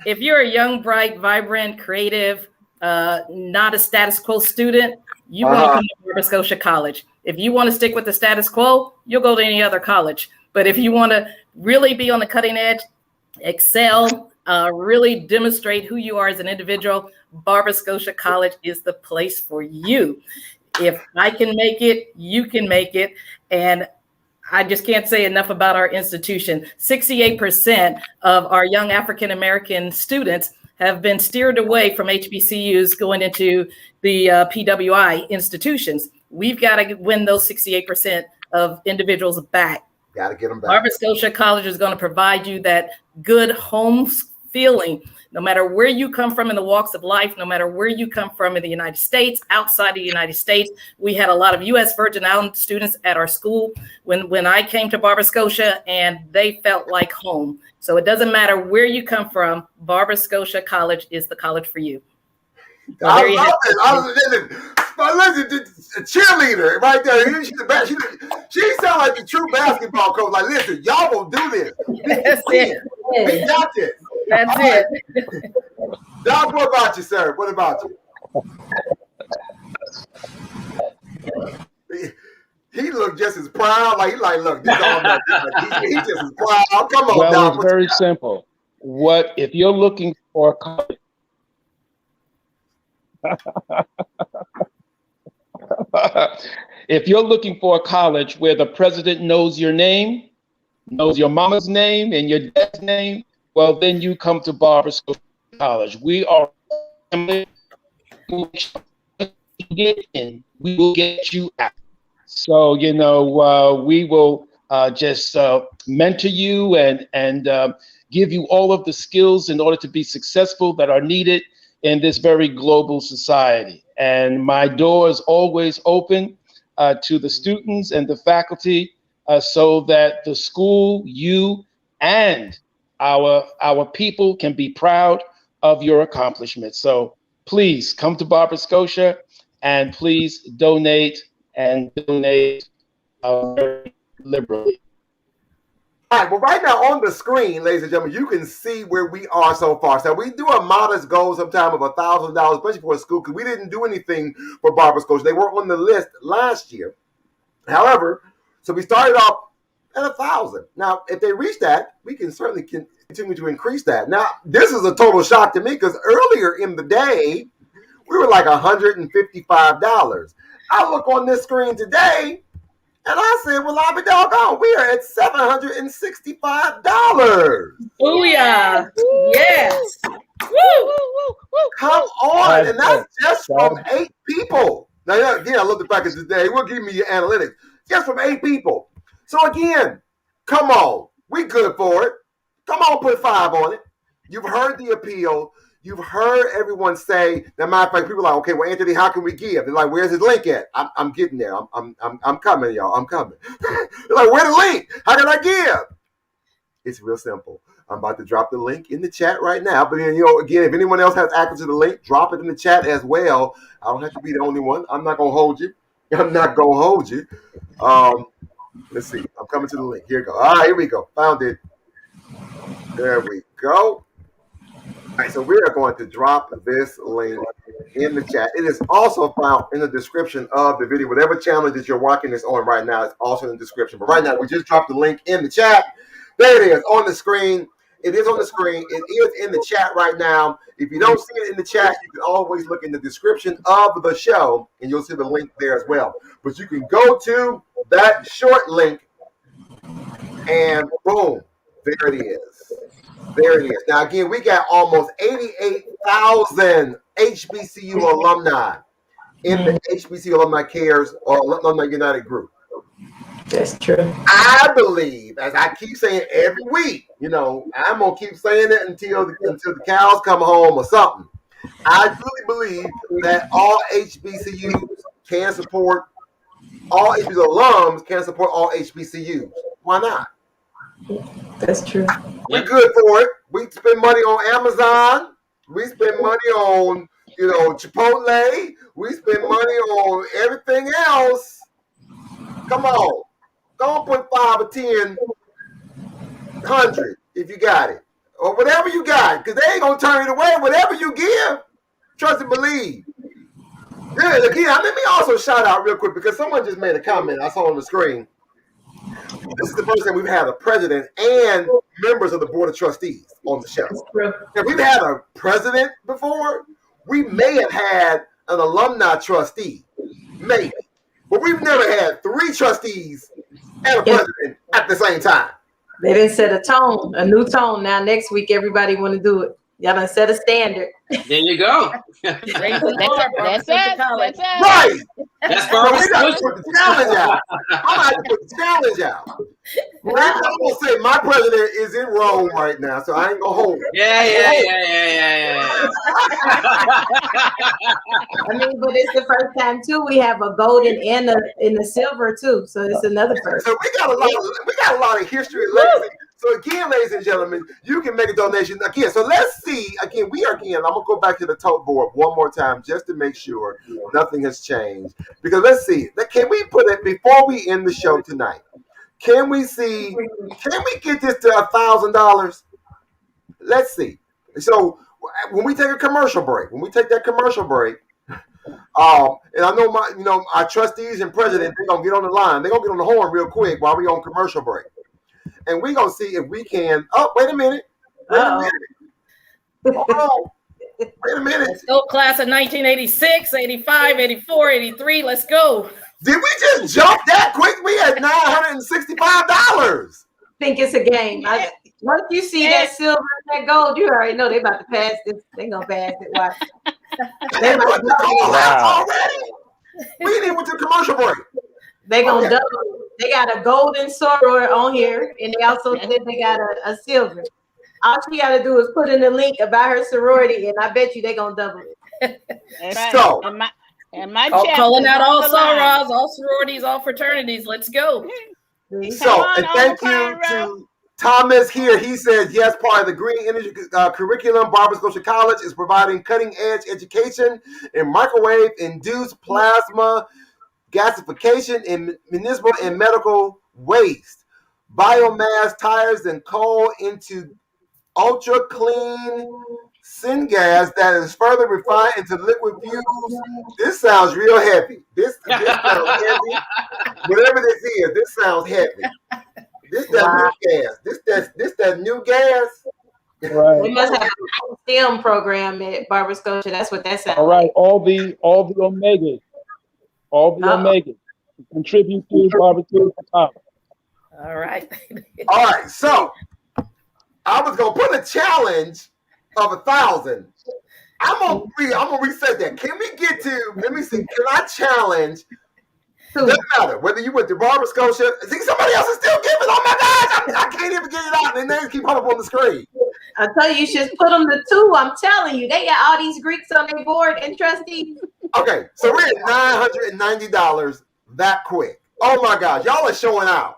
If you're a young, bright, vibrant, creative, not a status quo student, you want to come to Barber Scotia College. If you want to stick with the status quo, you'll go to any other college. But if you want to really be on the cutting edge, excel, really demonstrate who you are as an individual, Barber Scotia College is the place for you. If I can make it, you can make it. And I just can't say enough about our institution. 68% of our young African-American students have been steered away from HBCUs going into the PWI institutions. We've got to win those 68% of individuals back. Got to get them back. Barber Scotia College is going to provide you that good home feeling, no matter where you come from in the walks of life, no matter where you come from in the United States, outside of the United States. We had a lot of U.S. Virgin Island students at our school when I came to Barber Scotia, and they felt like home. So it doesn't matter where you come from, Barber Scotia College is the college for you. So I love it. Listen, a cheerleader right there. She's the best. She sounds like the true basketball coach. Like, listen, y'all gonna do this. That's it. We got this. That's it. Doc, what about you, sir? What about you? He looked just as proud. Like, look, this all about he just as proud. Come on, well, Doc. It's very simple. What if you're looking for a college? If you're looking for a college where the president knows your name, knows your mama's name and your dad's name, well, then you come to Barber Scotia College. We are family. Get in, we will get you out. So, we will just mentor you and give you all of the skills in order to be successful that are needed in this very global society. And my door is always open to the students and the faculty so that the school, you, and our people can be proud of your accomplishments. So please come to Barbara Scotia and please donate very liberally. All right, well, right now on the screen, ladies and gentlemen, you can see where we are so far. So we do a modest goal sometime of $1,000, especially for a school, because we didn't do anything for Barbara Scotia. They weren't on the list last year. However, so we started off at 1,000. Now, if they reach that, we can certainly continue to increase that. Now, this is a total shock to me because earlier in the day, we were like $155. I look on this screen today, and I said, well, I'll be doggone. We are at $765. Booyah. Yes. Woo. Come on. And that's just from 8 people. Now, again, I love the fact that today we'll give me your analytics. Just from 8 people. So, again, come on. We good for it. Come on, put 5 on it. You've heard the appeal. You've heard everyone say, now, matter of fact, people are like, okay, well, Anthony, how can we give? They're like, where's his link at? I'm getting there. I'm coming, y'all. I'm coming. They're like, where's the link? How can I give? It's real simple. I'm about to drop the link in the chat right now. But then, again, if anyone else has access to the link, drop it in the chat as well. I don't have to be the only one. I'm not going to hold you. Let's see. I'm coming to the link. Here we go. All right, here we go. Found it. There we go. All right, so we are going to drop this link in the chat. It is also found in the description of the video. Whatever channel that you're watching this on right now is also in the description. But right now, we just dropped the link in the chat. There it is on the screen. It is on the screen. It is in the chat right now. If you don't see it in the chat, you can always look in the description of the show, and you'll see the link there as well. But you can go to that short link, and boom, there it is. There it is. Now, again, we got almost 88,000 HBCU alumni in the HBCU Alumni Cares or Alumni United group. That's true. I believe, as I keep saying every week, I'm going to keep saying it until the cows come home or something. I truly believe that all HBCUs can support, all HBCU alums can support all HBCUs. Why not? That's true. We're good for it. We spend money on Amazon. We spend money on, Chipotle. We spend money on everything else. Come on. Don't put 5 or 10, 100 if you got it. Or whatever you got. Because they ain't going to turn it away. Whatever you give, trust and believe. Yeah, again, let me also shout out real quick because someone just made a comment I saw on the screen. This is the first time we've had a president and members of the board of trustees on the show. If we've had a president before, we may have had an alumni trustee, maybe. But we've never had 3 trustees and a president at the same time. They didn't set a tone, a new tone. Now next week, everybody want to do it. Y'all done set a standard. There you go. That's it. Right. That's Barbara We got to put the challenge out. I'm going to put the challenge out. I'm going to say my president is in Rome right now, so I ain't going to hold it. Yeah. I mean, but it's the first time too. We have a golden and a silver too, so it's another first. So we got a lot of history and legacy. So again, ladies and gentlemen, you can make a donation again. So let's see again. I'm gonna go back to the tote board one more time just to make sure nothing has changed. Because let's see. Can we put it before we end the show tonight? Can we get this to $1,000? Let's see. So when we take a commercial break, and I know our trustees and president, they're gonna get on the line. They're gonna get on the horn real quick while we on commercial break. And we're gonna see if we can. Oh, wait a minute. Hold on. Wait a minute. Let's go, class of 1986, 85, 84, 83. Let's go. Did we just jump that quick? We had $965. Think it's a game. Once you see that silver and that gold, you already know they about to pass this. They gonna pass it. Watch. They might already. We didn't even went to commercial break. They gonna double. They got a golden soror on here, and they also said they got a silver. All she got to do is put in the link about her sorority, and I bet you they gonna double it. So, and my calling out all sorors, all sororities, all fraternities. Let's go. So, and thank you to Thomas here. He says, yes, part of the green energy curriculum, Barbara Scotia College is providing cutting-edge education in microwave-induced plasma gasification in municipal and medical waste, biomass tires and coal into ultra-clean syngas that is further refined into liquid fuels. This sounds real heavy. This sounds heavy. Whatever this is, this sounds heavy. This that new gas. This that new gas. Right. We must have a STEM program at Barbara Scotia. That's what that sounds All right, all the omegas. All the omegas contribute to Barbara Scotia College. All right. All right, so I was gonna put a challenge of 1,000. I'm gonna reset that. Can we get to? Let me see. Can I challenge? Doesn't matter whether you went to Barbara Scotia. See, somebody else is still giving. Oh my gosh, I can't even get it out. And their names keep popping up on the screen. I tell you should put them to 2. I'm telling you, they got all these Greeks on their board and trustees. Okay, so we're at $990 that quick. Oh my gosh, y'all are showing out.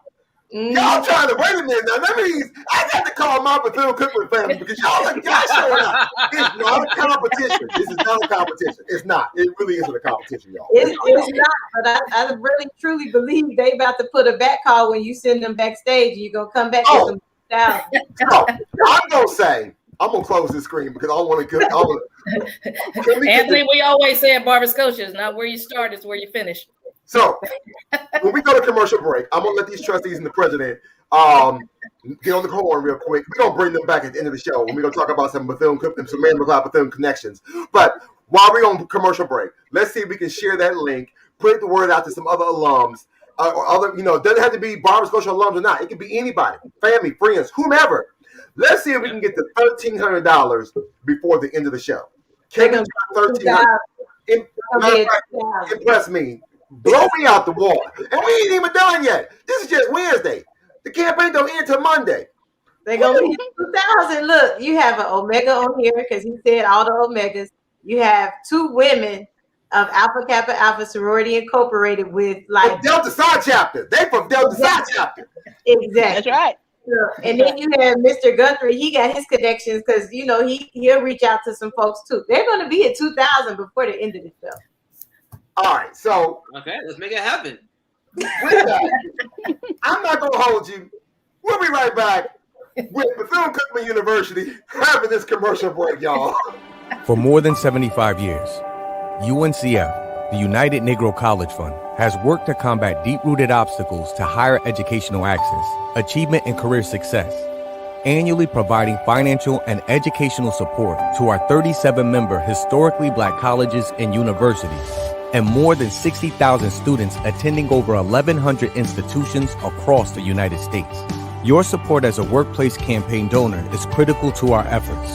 Y'all trying to wait a minute now. That means I got to call my Bethune-Cookman family because y'all showing out. It's not a competition. This is not a competition. It's not. It really isn't a competition, y'all. It's not, but I really truly believe they about to put a back call when you send them backstage. You're gonna come back with some style. So I'm gonna say I'm gonna close this screen because I don't want to. Anthony, we always say at Barbara Scotia, it's not where you start, it's where you finish. So when we go to commercial break, I'm gonna let these trustees and the president get on the horn real quick. We're gonna bring them back at the end of the show when we're gonna talk about some Bethune-Cookman, some Mary McLeod Bethune connections. But while we're on commercial break, let's see if we can share that link, put the word out to some other alums, or other, it doesn't have to be Barbara Scotia alums or not. It could be anybody, family, friends, whomever. Let's see if we can get to $1,300 before the end of the show. Can we get $1,300? Impress me. Blow me out the water. And we ain't even done yet. This is just Wednesday. The campaign don't end till Monday. They're gonna be 2,000. Look, you have an Omega on here because he said all the Omegas. You have 2 women of Alpha Kappa Alpha Sorority Incorporated with like Delta Psi chapter. They from Delta Psi chapter. Exactly. That's right. And then you have Mr. Guthrie. He got his connections because he'll reach out to some folks too. They're going to be at 2,000 before the end of the show. All right, so okay, let's make it happen. With that, I'm not going to hold you. We'll be right back with Bethune-Cookman University having this commercial break, y'all. For more than 75 years, UNCF, the United Negro College Fund, has worked to combat deep-rooted obstacles to higher educational access, achievement, and career success, annually providing financial and educational support to our 37-member historically Black colleges and universities, and more than 60,000 students attending over 1,100 institutions across the United States. Your support as a workplace campaign donor is critical to our efforts.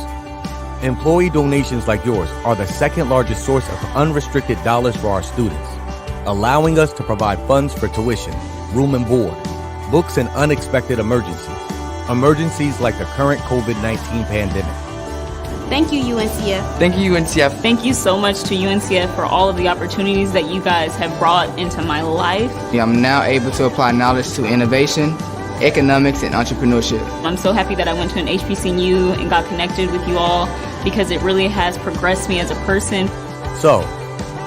Employee donations like yours are the second largest source of unrestricted dollars for our students, allowing us to provide funds for tuition, room and board, books, and unexpected emergencies like the current COVID-19 pandemic. Thank you, UNCF. Thank you, UNCF. Thank you so much to UNCF for all of the opportunities that you guys have brought into my life. I'm now able to apply knowledge to innovation, economics, and entrepreneurship. I'm so happy that I went to an HBCU and got connected with you all because it really has progressed me as a person. So,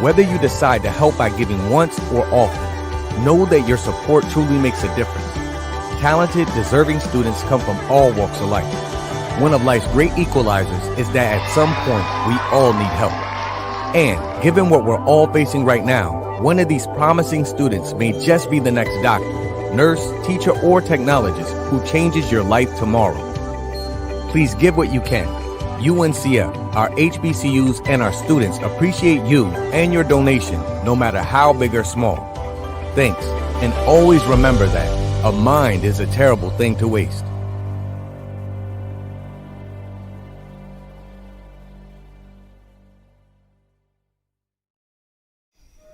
whether you decide to help by giving once or often, know that your support truly makes a difference. Talented, deserving students come from all walks of life. One of life's great equalizers is that at some point, we all need help. And given what we're all facing right now, one of these promising students may just be the next doctor, nurse, teacher, or technologist who changes your life tomorrow. Please give what you can. UNCF, our HBCUs, and our students appreciate you and your donation, no matter how big or small. Thanks, and always remember that a mind is a terrible thing to waste.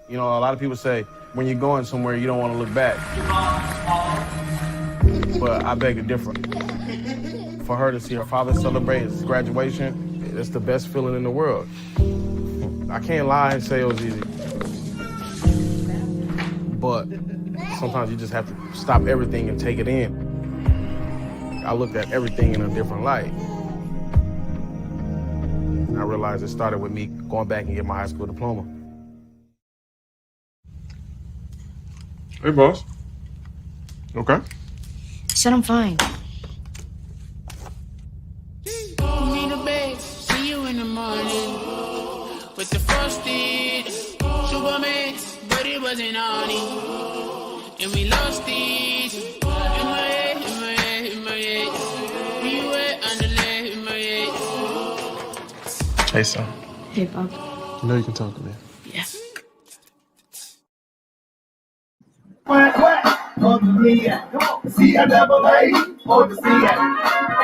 A lot of people say when you're going somewhere, you don't want to look back. But I beg to differ. For her to see her father celebrate his graduation, it's the best feeling in the world. I can't lie and say it was easy. but sometimes you just have to stop everything and take it in. I looked at everything in a different light. And I realized it started with me going back and getting my high school diploma. Hey, boss. Okay. Said I'm fine. Me the best, see you in the morning with the frosted sugar mix, but it wasn't on it, and we lost it. In my head, in my head, in my head. We were underlay in my head. Hey, son. Hey, Bob. You know you can talk to me. Yes. On the CA, CIAA, on the CA.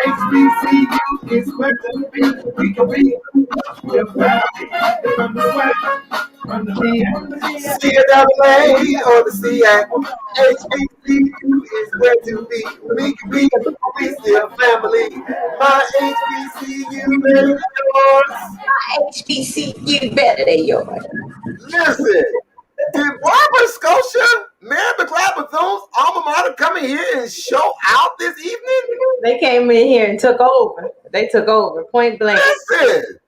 HBCU is where to be. We can be. We're family. From the swag, from the CIAA or the CA. HBCU is where to be. We can be. We still family. My HBCU better than yours. My HBCU better than yours. Listen. Did Barbara Scotia, Mary McLeod Bethune's alma mater come in here and show out this evening? They came in here and took over. They took over, point blank. Listen,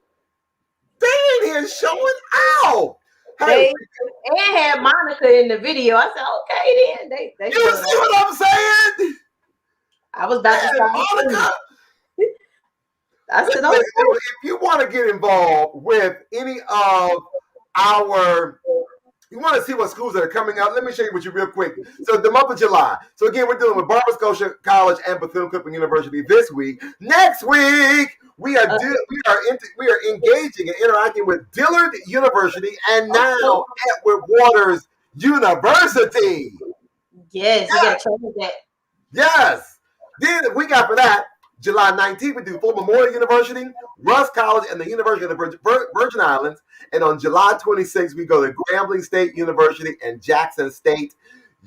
they in here showing out. Hey, and had Monica in the video. I said, okay, then. They you see what I'm saying? I was about to start. Monica. I said, okay. If you want to get involved with any of our, you want to see what schools that are coming out, let me show you what you real quick. So the month of July. So again, we're dealing with Barbara Scotia College and Bethune-Cookman University this week. Next week, we are engaging and interacting with Dillard University and now Edward Waters University. Yes, you got to change that. Yes. Then we got for that, July 19th, we do Full Memorial University, Rusk College, and the University of the Virgin Islands. And on July 26th, we go to Grambling State University and Jackson State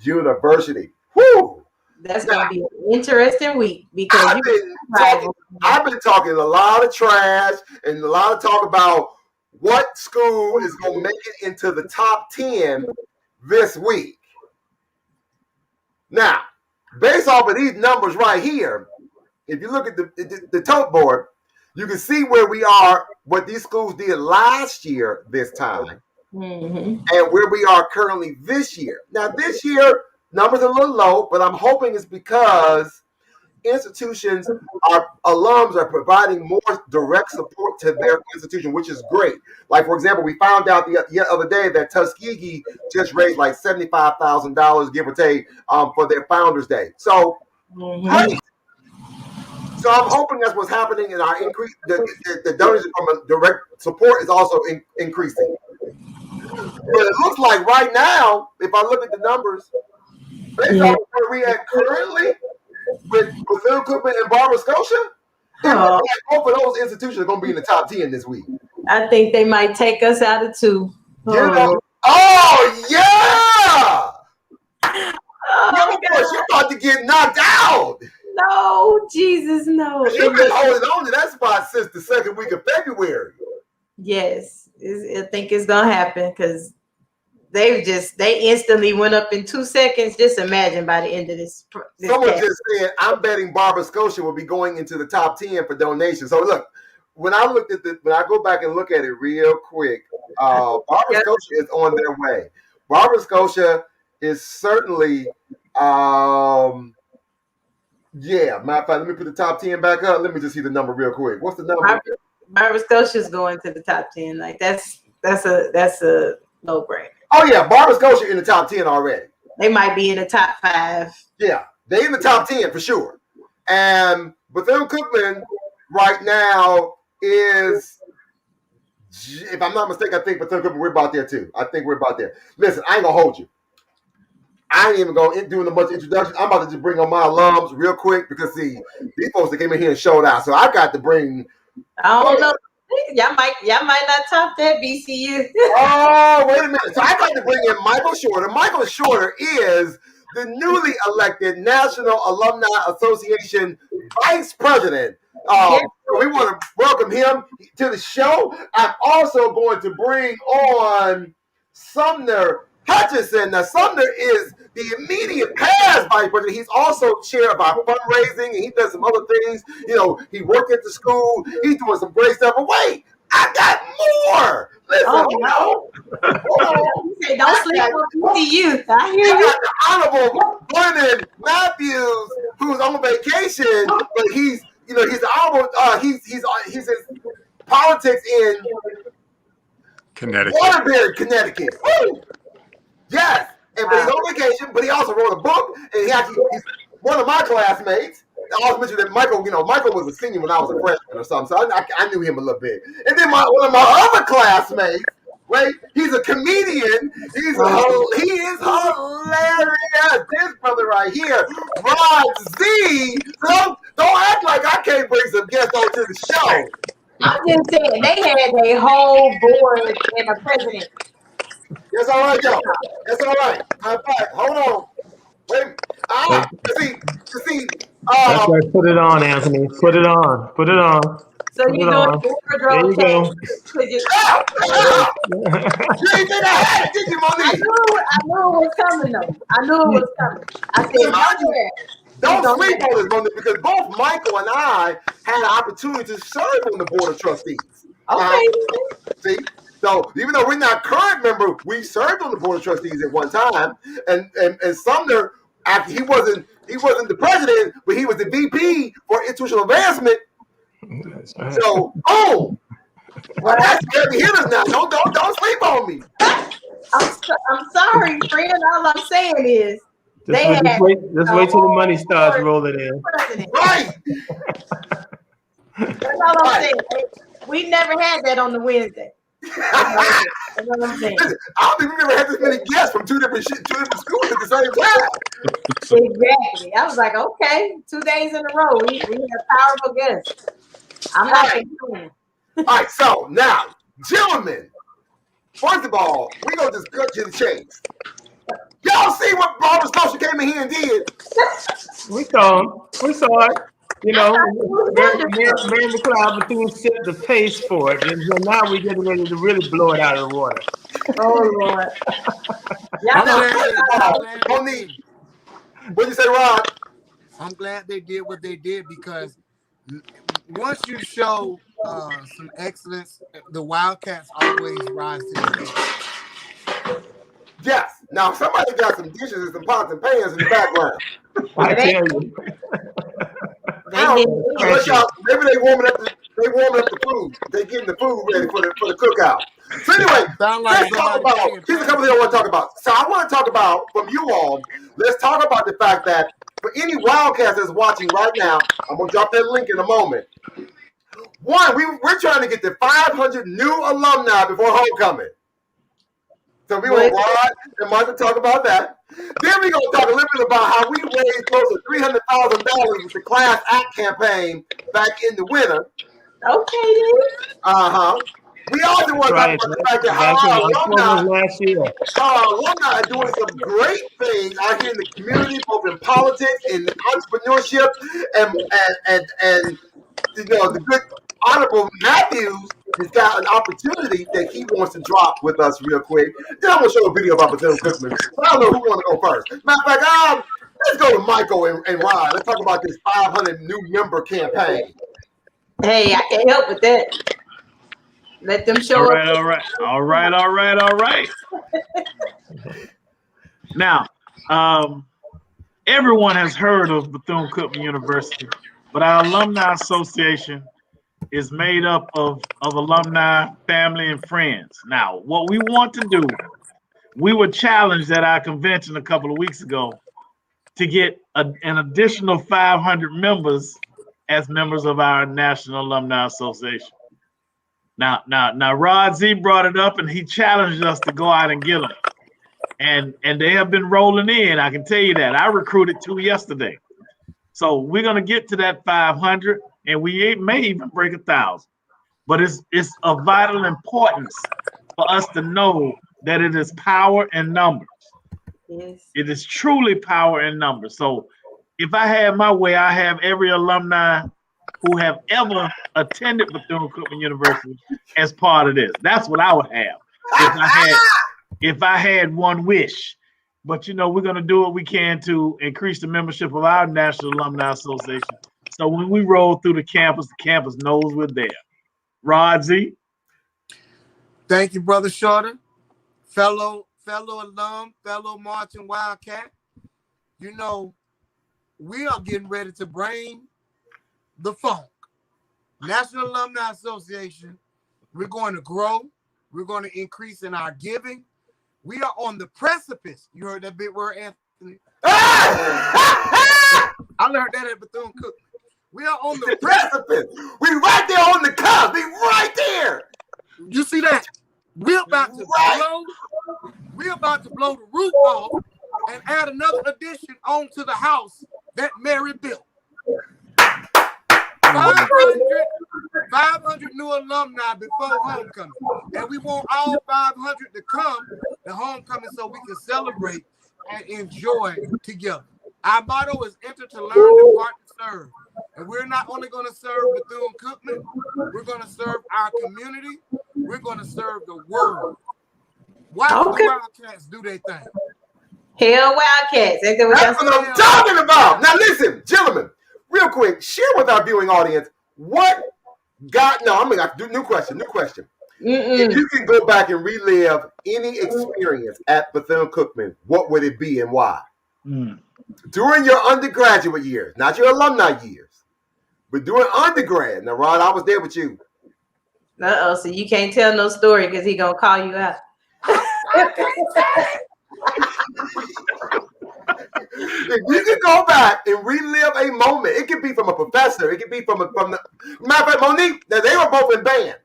University. Whew! That's going to be an interesting week because I've been talking a lot of trash and a lot of talk about what school is going to make it into the top 10 this week. Now, based off of these numbers right here, if you look at the tote board, you can see where we are, what these schools did last year this time, and where we are currently this year. Now, this year, numbers are a little low, but I'm hoping it's because institutions, our alums are providing more direct support to their institution, which is great. Like, for example, we found out the other day that Tuskegee just raised like $75,000, give or take, for their Founders Day. So, great. So I'm hoping that's what's happening in our increase. The donation from a direct support is also increasing. But it looks like right now, if I look at the numbers, based on where we at currently with Bethune-Cookman and Barbara Scotia, both of those institutions are going to be in the top 10 this week. I think they might take us out of 2. Oh yeah! You're about to get knocked out. No, Jesus, no. You've been holding on to that spot since the second week of February. Yes, I think it's gonna happen because they instantly went up in 2 seconds. Just imagine by the end of this Someone just said, I'm betting Barbara Scotia will be going into the top 10 for donations. So look, when I go back and look at it real quick, Barbara Scotia is on their way. Barbara Scotia is certainly yeah, matter of fact, let me put the top 10 back up. Let me just see the number real quick. What's the number? Barbara Scotia's going to the top 10. Like that's a no-brainer. Oh yeah, Barbara Scotia in the top 10 already. They might be in the top 5. Yeah, they in the top 10 for sure. And Bethune-Cookman right now is, if I'm not mistaken, I think Bethune-Cookman, we're about there too. I think we're about there. Listen, I ain't gonna hold you. I ain't even going to do a bunch of introductions. I'm about to just bring on my alums real quick because, see, these folks that came in here and showed out. So I got to bring. I don't know. Y'all might not top that BCU. Oh, wait a minute. So I got to bring in Michael Shorter. Michael Shorter is the newly elected National Alumni Association Vice President. We want to welcome him to the show. I'm also going to bring on Sumner Hutchinson. Now, Sumner is the immediate past vice president. He's also chair of our fundraising, and he does some other things. You know, he worked at the school. He's doing some great stuff. But wait, I got more. Listen, hold on. You say don't sleep on HBCUs. I hear I you. got the Honorable Vernon Matthews, who's on vacation, but he's the honorable. He's in politics in Connecticut. Waterbury, Connecticut. Woo! Yes, but he's on vacation. But he also wrote a book, and he's one of my classmates. I also mentioned that Michael was a senior when I was a freshman or something, so I knew him a little bit. And then one of my other classmates, right? He's a comedian. He is hilarious. This brother right here, Rod Z. So don't act like I can't bring some guests onto the show. I'm just saying they had a whole board and a president. That's all right, y'all. That's all right. In fact, hold on. Wait. See. That's right. Put it on, Anthony. Put it on. Put it on. So you know, there you go. You ain't think I had it, did you, Monique? I knew it was coming, though. I knew it was coming. I said, don't sleep on this, Monique, because both Michael and I had an opportunity to serve on the board of trustees. Okay. See? So even though we're not current member, we served on the board of trustees at one time. And Sumner, after he wasn't the president, but he was the VP for institutional advancement. So, well, that's heavy hitters now. Don't sleep on me. I'm sorry, friend. All I'm saying is just wait till the money starts rolling in. Right. That's all I'm saying. We never had that on the Wednesday. That's what I'm saying. I don't think we've ever had this many guests from two different schools at the same time. Exactly. I was like, okay, 2 days in a row, we have powerful guests. I'm not complaining. All right, so now, gentlemen, first of all, we're going to just cut to the chase. Y'all see what Barbara Scotia came in here and did? We saw it. You know, Mary McLeod Bethune set the pace for it, and so now we're getting ready to really blow it out of the water. Oh, Lord. Monique, what'd you say, Rod? I'm glad they did what they did, because once you show some excellence, the Wildcats always rise to the occasion. Yes. Now, somebody got some dishes and some pots and pans in the background. I tell you. Maybe they warming up the food. They getting the food ready for the cookout. So anyway, let's talk about. Here's a couple things I want to talk about. So I want to talk about from you all. Let's talk about the fact that for any Wildcats that's watching right now, I'm gonna drop that link in a moment. One, we're trying to get to 500 new alumni before homecoming. So we want Rod and Mark to talk about that. Then we're going to talk a little bit about how we raised close to $300,000 with the Class Act campaign back in the winter. Okay. We also want to talk about the fact that how our alumni are doing some great things out here in the community, both in politics and entrepreneurship, and you know, the good Honorable Matthews has got an opportunity that he wants to drop with us real quick. Then I'm going to show a video about Bethune-Cookman. But I don't know who wants to go first. Matter of fact, let's go to Michael and Ryan. Let's talk about this 500 new member campaign. Hey, I can't help with that. Let them show up. All right. Now, everyone has heard of Bethune-Cookman University, but our Alumni Association is made up of alumni, family, and friends. Now, what we want to do, we were challenged at our convention a couple of weeks ago to get an additional 500 members as members of our National Alumni Association. Now, Rod Z brought it up, and he challenged us to go out and get them. And they have been rolling in, I can tell you that. I recruited 2 yesterday. So we're going to get to that 500, and we may even break 1,000. But it's of vital importance for us to know that it is power in numbers. Yes. It is truly power in numbers. So if I have my way, I have every alumni who have ever attended Bethune-Cookman University as part of this. That's what I would have. if I had one wish. But you know, we're gonna do what we can to increase the membership of our National Alumni Association. So when we roll through the campus knows we're there. Rod Z. Thank you, Brother Shorter. Fellow alum, fellow marching Wildcat. You know, we are getting ready to bring the funk. National Alumni Association, we're going to grow. We're going to increase in our giving. We are on the precipice. You heard that big word, Anthony? I learned that at Bethune-Cookman. We are on the precipice. We right there on the cusp. We right there. You see that? We're about to blow the roof off and add another addition onto the house that Mary built. 500 new alumni before homecoming. And we want all 500 to come to homecoming so we can celebrate and enjoy together. Our motto is enter to learn, depart to serve. And we're not only going to serve Bethune-Cookman, we're going to serve our community. We're going to serve the world. Watch the Wildcats do their thing. Hell, Wildcats. That's what I'm talking about. Now listen, gentlemen, real quick, share with our viewing audience new question. If you can go back and relive any experience at Bethune-Cookman, what would it be and why? During your undergraduate years, not your alumni years, but during undergrad. Now, Ron, I was there with you. So you can't tell no story because he gonna call you out. If you can go back and relive a moment, it could be from a professor, it could be from the matter of fact, Monique. Now they were both in band.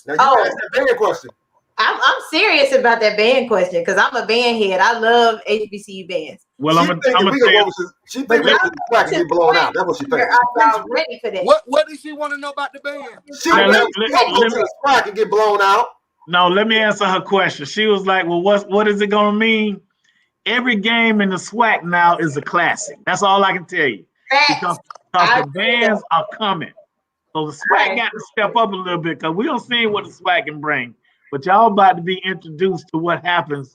Now you asked that band question. I'm serious about that band question because I'm a band head. I love HBCU bands. Well, I'm gonna tell you. She thinks the swag can get blown out. That's what she thinks. I'm ready for that. What does she want to know about the band? She thinks the swag can get blown out. No, let me answer her question. She was like, "Well, what is it gonna mean?" Every game in the SWAC now is a classic. That's all I can tell you. Because the bands are coming. So the SWAC got to step up a little bit because we don't see what the SWAC can bring. But y'all about to be introduced to what happens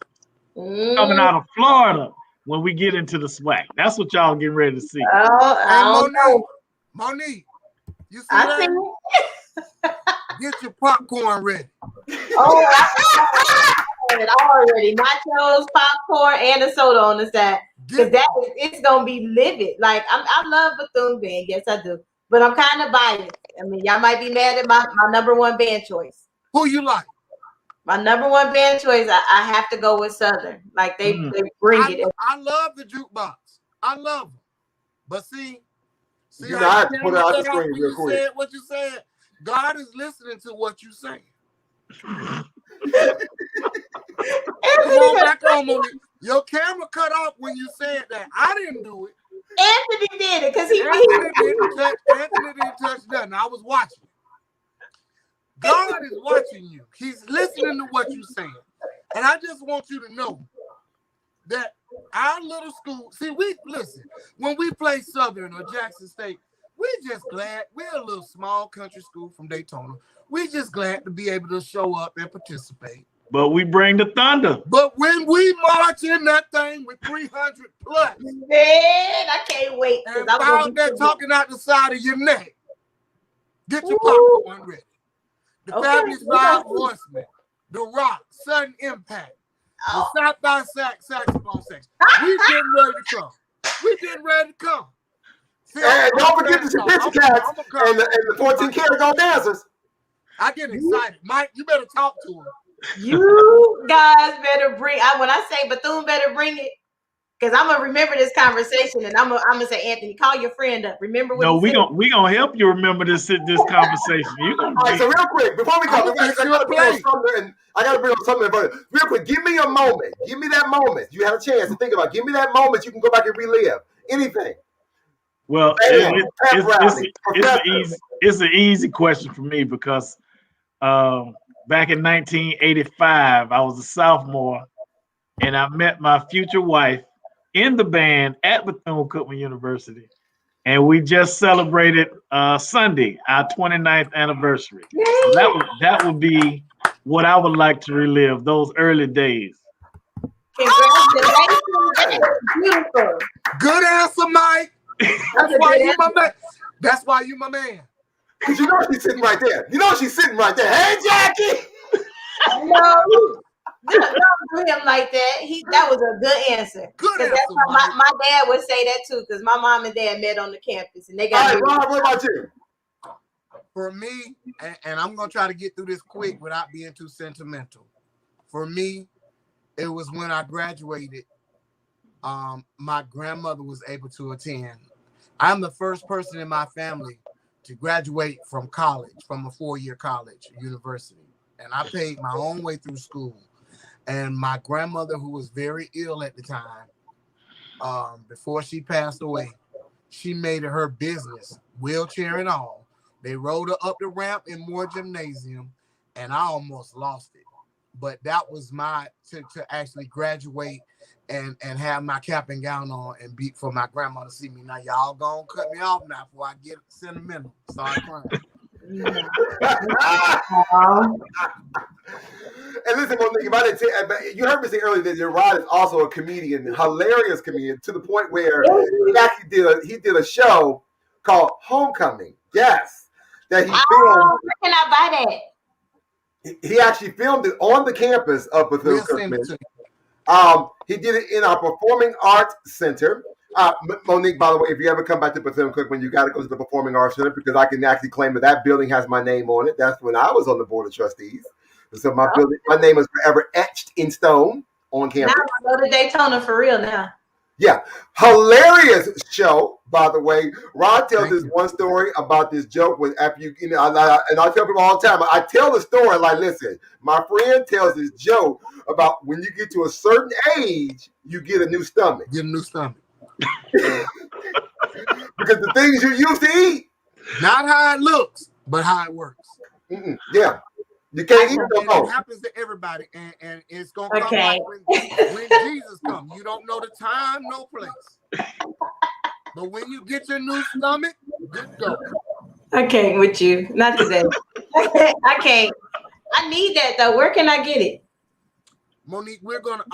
coming out of Florida when we get into the SWAC. That's what y'all getting ready to see. Monique, you see that? Get your popcorn ready. Already nachos, popcorn, and a soda on the side. Because it's gonna be livid. Like I love Bethune band, yes I do. But I'm kind of biased. I mean, y'all might be mad at my number one band choice. Who you like? My number one band choice, I have to go with Southern. Like they bring it. I love the jukebox. I love them. But see, you know, I have to put it out the screen real quick. What you said, God is listening to what you say. Come on back on, Monique. Your camera cut off when you said that. I didn't do it. Anthony did it because Anthony didn't touch nothing. I was watching. God is watching you. He's listening to what you're saying. And I just want you to know that our little school, when we play Southern or Jackson State, we're just glad. We're a little small country school from Daytona. We're just glad to be able to show up and participate. But we bring the thunder. But when we march in that thing with 300 plus, man, I can't wait. And out there talking out the side of your neck, get your popcorn ready. The Fabulous Five Horsemen, The Rock, Sudden Impact, the South by Saxophone section. We getting ready to come. See, and don't forget the Sophisticates and the 14 karat on dancers. I get excited. Mike, you better talk to him. You guys better bring. When I say Bethune better bring it, because I'm gonna remember this conversation, and I'm gonna say, Anthony, call your friend up. Remember what? No, we gonna help you remember this conversation. All right, so real quick, before we go, I gotta bring up something. Real quick, give me a moment. Give me that moment. You have a chance to think about. Give me that moment. You can go back and relive anything. Well, it's an easy question for me because back in 1985, I was a sophomore, and I met my future wife in the band at Bethune-Cookman University, and we just celebrated Sunday our 29th anniversary. So that would be what I would like to relive, those early days. Congratulations. Beautiful. Good answer, Mike. That's why you my man. That's why you my man. Because you know she's sitting right there. You know she's sitting right there. Hey, Jackie. No, don't do him like that. That was a good answer. Good answer. That's why my dad would say that too, because my mom and dad met on the campus and they got. All right, Rob, what about you? For me, and I'm gonna try to get through this quick without being too sentimental. For me, it was when I graduated. My grandmother was able to attend. I'm the first person in my family to graduate from college, from a 4-year college, university. And I paid my own way through school. And my grandmother, who was very ill at the time, before she passed away, she made it her business, wheelchair and all. They rode her up the ramp in Moore Gymnasium, and I almost lost it. But that was to actually graduate and have my cap and gown on and be for my grandma to see me. Now y'all gonna cut me off now before I get sentimental. Start crying. And listen, Monique, if I didn't say, you heard me say earlier that your Rod is also a comedian, hilarious comedian, to the point where he actually did a show called Homecoming. Yes, that he filmed. Where can I buy that? He actually filmed it on the campus of Bethune-Cookman. He did it in our Performing Arts Center. Monique, by the way, if you ever come back to Bethune-Cookman, you got to go to the Performing Arts Center because I can actually claim that building has my name on it. That's when I was on the board of trustees. So my name is forever etched in stone on campus. Now I go to Daytona for real now. Yeah, hilarious show, by the way. Rod tells this one story about this joke with after and I tell people all the time. I tell the story like, listen, my friend tells this joke about when you get to a certain age, you get a new stomach. Get a new stomach. Because the things you used to eat, not how it looks, but how it works. Yeah. You can't eat no more. It happens to everybody, and it's gonna come like when Jesus comes. You don't know the time, no place. But when you get your new stomach, good go. I can't with you. Not today. I can't. I need that though. Where can I get it? Monique, we're gonna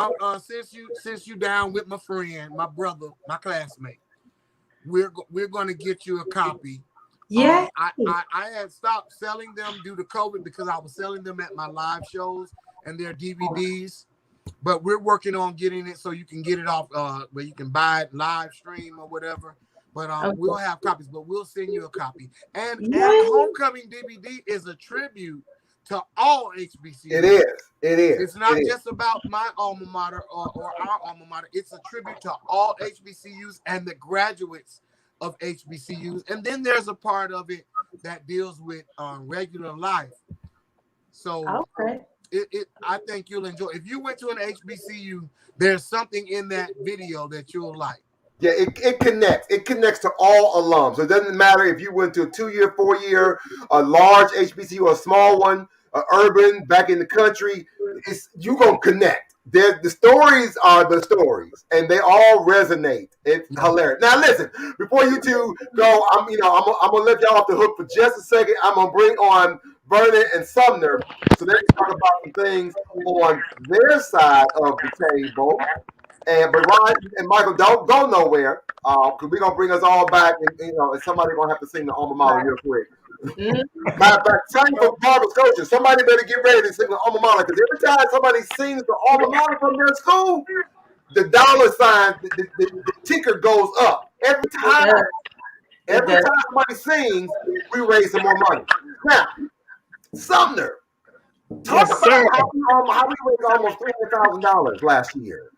since you down with my friend, my brother, my classmate, we're gonna get you a copy. Yeah. I had stopped selling them due to COVID because I was selling them at my live shows and their DVDs. But we're working on getting it so you can get it off where you can buy it live stream or whatever. But we'll have copies, but we'll send you a copy. And Homecoming DVD is a tribute to all HBCUs. It is. It's not just about my alma mater or our alma mater. It's a tribute to all HBCUs and the graduates of HBCUs. And then there's a part of it that deals with regular life. So I think you'll enjoy. If you went to an HBCU, there's something in that video that you'll like. Yeah, it connects. It connects to all alums. So it doesn't matter if you went to a 2-year, 4-year, a large HBCU, a small one, urban, back in the country. You're going to connect. The stories are the stories, and they all resonate. It's hilarious. Now, listen, before you two go, I'm gonna let y'all off the hook for just a second. I'm gonna bring on Vernon and Sumner so they can talk about some things on their side of the table. But Ryan and Michael, don't go nowhere, because we're gonna bring us all back, and somebody's gonna have to sing the alma mater real quick. Matter of fact, time for Barbara Scotia. Somebody better get ready to sing the alma mater, because every time somebody sings the alma mater from their school, the dollar sign, the ticker goes up. Every time somebody sings, we raise some more money. Now, Sumner, talk about how we raised almost $300,000 last year.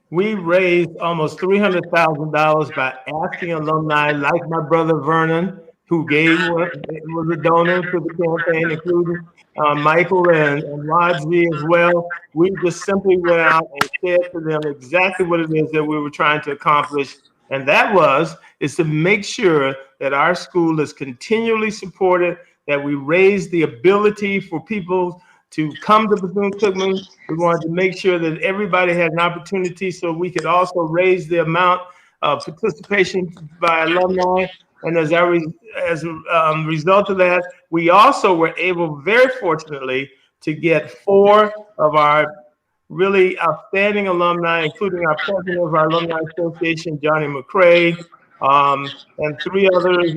We raised almost $300,000 by asking alumni like my brother Vernon, who was a donor to the campaign, including Michael and Rodney as well. We just simply went out and said to them exactly what it is that we were trying to accomplish. And that is to make sure that our school is continually supported, that we raise the ability for people to come to Bethune-Cookman. We wanted to make sure that everybody had an opportunity so we could also raise the amount of participation by alumni. And as a result of that, we also were able, very fortunately, to get 4 of our really outstanding alumni, including our president of our Alumni Association, Johnny McCrae, and three others,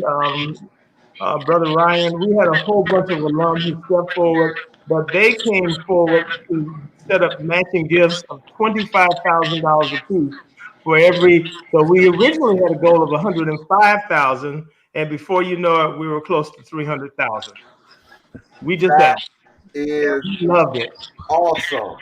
Brother Ryan. We had a whole bunch of alums who stepped forward, but they came forward to set up matching gifts of $25,000 apiece for every. So we originally had a goal of 105,000, and before you know it, we were close to 300,000. We just asked. Is loved it. Awesome.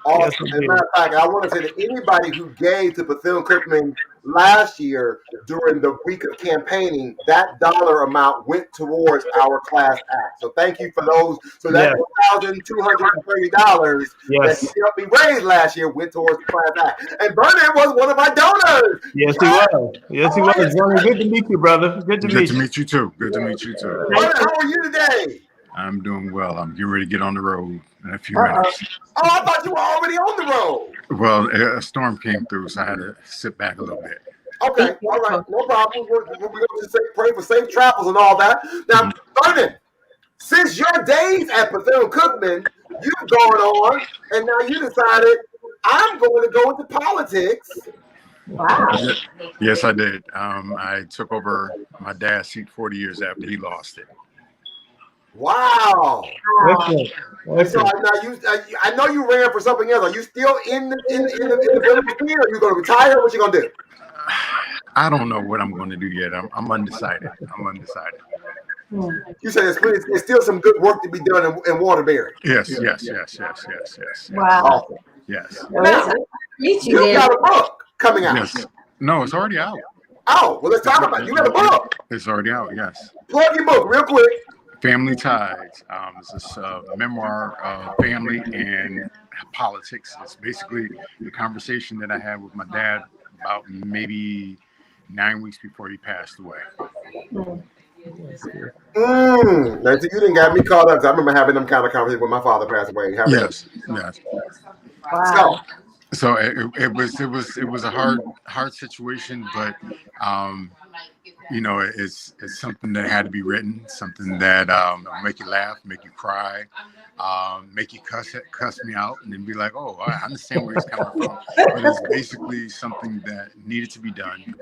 Yes, As a matter of fact, I want to say that anybody who gave to Bethune-Cookman last year during the week of campaigning, that dollar amount went towards our class act. So thank you for those. So that $1,230 that helped me raise last year went towards the class act. And Bernard was one of my donors. Yes, he was. Yes, he was. Bernard, good to meet you, brother. Good to meet you. Good to meet you too. Good to meet you too. Bernard, how are you today? I'm doing well. I'm getting ready to get on the road in a few minutes. Oh, I thought you were already on the road. Well, a storm came through, so I had to sit back a little bit. Okay, all right, no problem. We're going to pray for safe travels and all that. Now, Vernon, since your days at Bethune-Cookman, you've gone on, and now you decided, I'm going to go into politics. Wow. Yes, I did. I took over my dad's seat 40 years after he lost it. Wow. Excellent. So I know you ran for something else. Are you still in the political sphere? Are you going to retire? What you going to do? I don't know what I'm going to do yet. I'm undecided. You said there's still some good work to be done in Waterbury. Yes. Wow. Yes. Now, you got a book coming out. Yes. No, it's already out. Oh, well, let's talk about it. You got a book. It's already out, yes. Plug your book real quick. Family Ties. It's a memoir of family and politics. It's basically the conversation that I had with my dad about maybe 9 weeks before he passed away. Now, so you didn't got me caught up. I remember having them kind of conversations when my father passed away. Yes. Wow. So it was a hard situation, but it's something that had to be written, something that will make you laugh, make you cry, make you cuss me out, and then be like, oh, I understand where it's coming from. But it's basically something that needed to be done.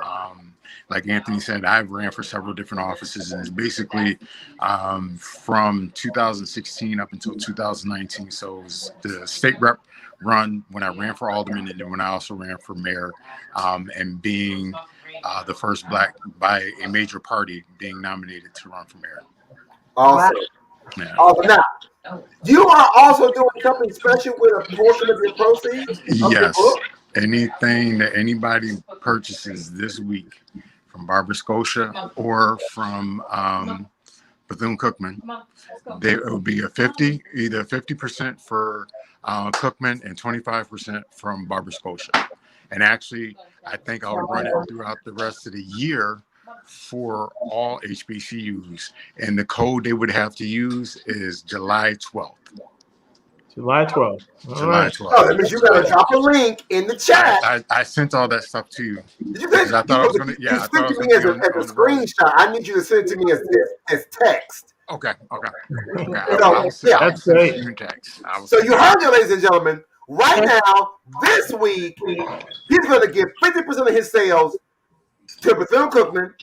Like Anthony said, I've ran for several different offices, and it's basically from 2016 up until 2019. So it was the state rep run when I ran for alderman, and then when I also ran for mayor, and being the first Black by a major party being nominated to run for mayor. Awesome. Yeah. Now, you are also doing something special with a portion of your proceeds? Yes. Anything that anybody purchases this week from Barbara Scotia or from Bethune-Cookman, it will be either 50% for Cookman and 25% from Barbara Scotia. And actually, I think I'll run it throughout the rest of the year for all HBCUs. And the code they would have to use is July 12th. July 12th. July 12th. Oh, that means you got to drop a link in the chat. I sent all that stuff to you. Did you send it to me as a screenshot? I need you to send it to me as text. Okay. That's great. So you heard it, ladies and gentlemen. Right now, this week, he's going to give 50% of his sales to Bethune-Cookman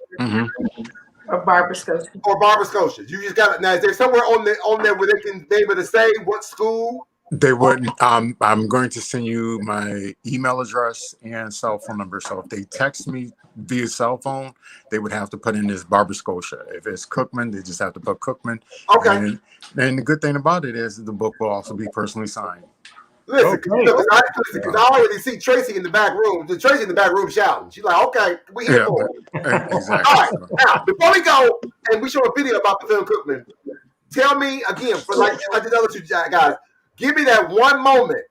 or Barbara Scotia. You just got it. Now, is there somewhere on there where they can be able to say what school? They wouldn't. I'm going to send you my email address and cell phone number. So if they text me via cell phone, they would have to put in this Barbara Scotia. If it's Cookman, they just have to put Cookman. Okay. And the good thing about it is the book will also be personally signed. Listen, because I already see Tracy in the back room. Tracy in the back room shouting. She's like, okay, we here for it. Exactly. All right. Now, before we go, and we show a video about Bethune-Cookman, tell me again, for like the other two guys, give me that one moment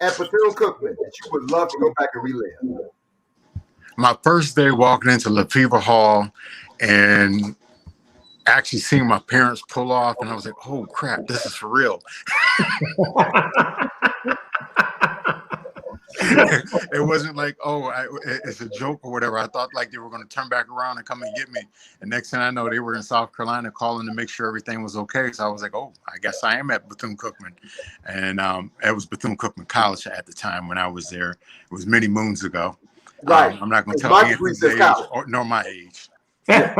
at Bethune-Cookman that you would love to go back and relive. My first day walking into Lefevre Hall and actually seeing my parents pull off, and I was like, oh crap, this is for real. It wasn't like, oh, it's a joke or whatever. I thought like they were going to turn back around and come and get me. And next thing I know, they were in South Carolina calling to make sure everything was okay. So I was like, oh, I guess I am at Bethune-Cookman. And it was Bethune-Cookman College at the time when I was there. It was many moons ago. Right. I'm not going to tell Mike Anthony's says age college. nor my age. Even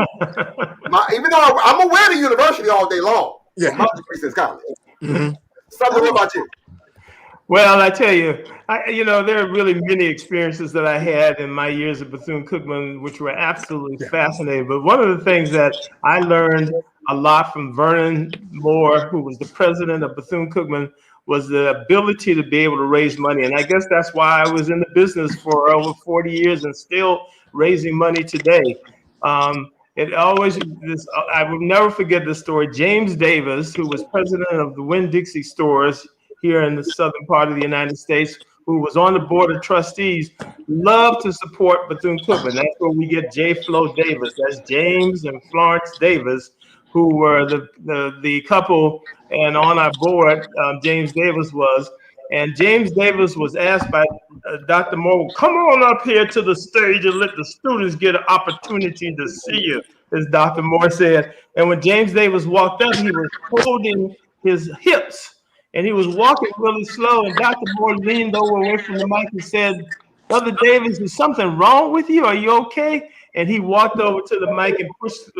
though I'm aware of the university all day long. Yeah. My degree says college. Mm-hmm. Something about you. Well, I tell you, there are really many experiences that I had in my years at Bethune-Cookman, which were absolutely fascinating. But one of the things that I learned a lot from Vernon Moore, who was the president of Bethune-Cookman, was the ability to be able to raise money. And I guess that's why I was in the business for over 40 years and still raising money today. I will never forget this story. James Davis, who was president of the Winn-Dixie stores here in the southern part of the United States, who was on the board of trustees, loved to support Bethune-Cookman. That's where we get J. Flo Davis. That's James and Florence Davis, who were the couple, and on our board, James Davis was. And James Davis was asked by Dr. Moore, come on up here to the stage and let the students get an opportunity to see you, as Dr. Moore said. And when James Davis walked up, he was holding his hips and he was walking really slow. And Dr. Moore leaned over away from the mic and said, Brother Davis, is something wrong with you? Are you okay? And he walked over to the mic and pushed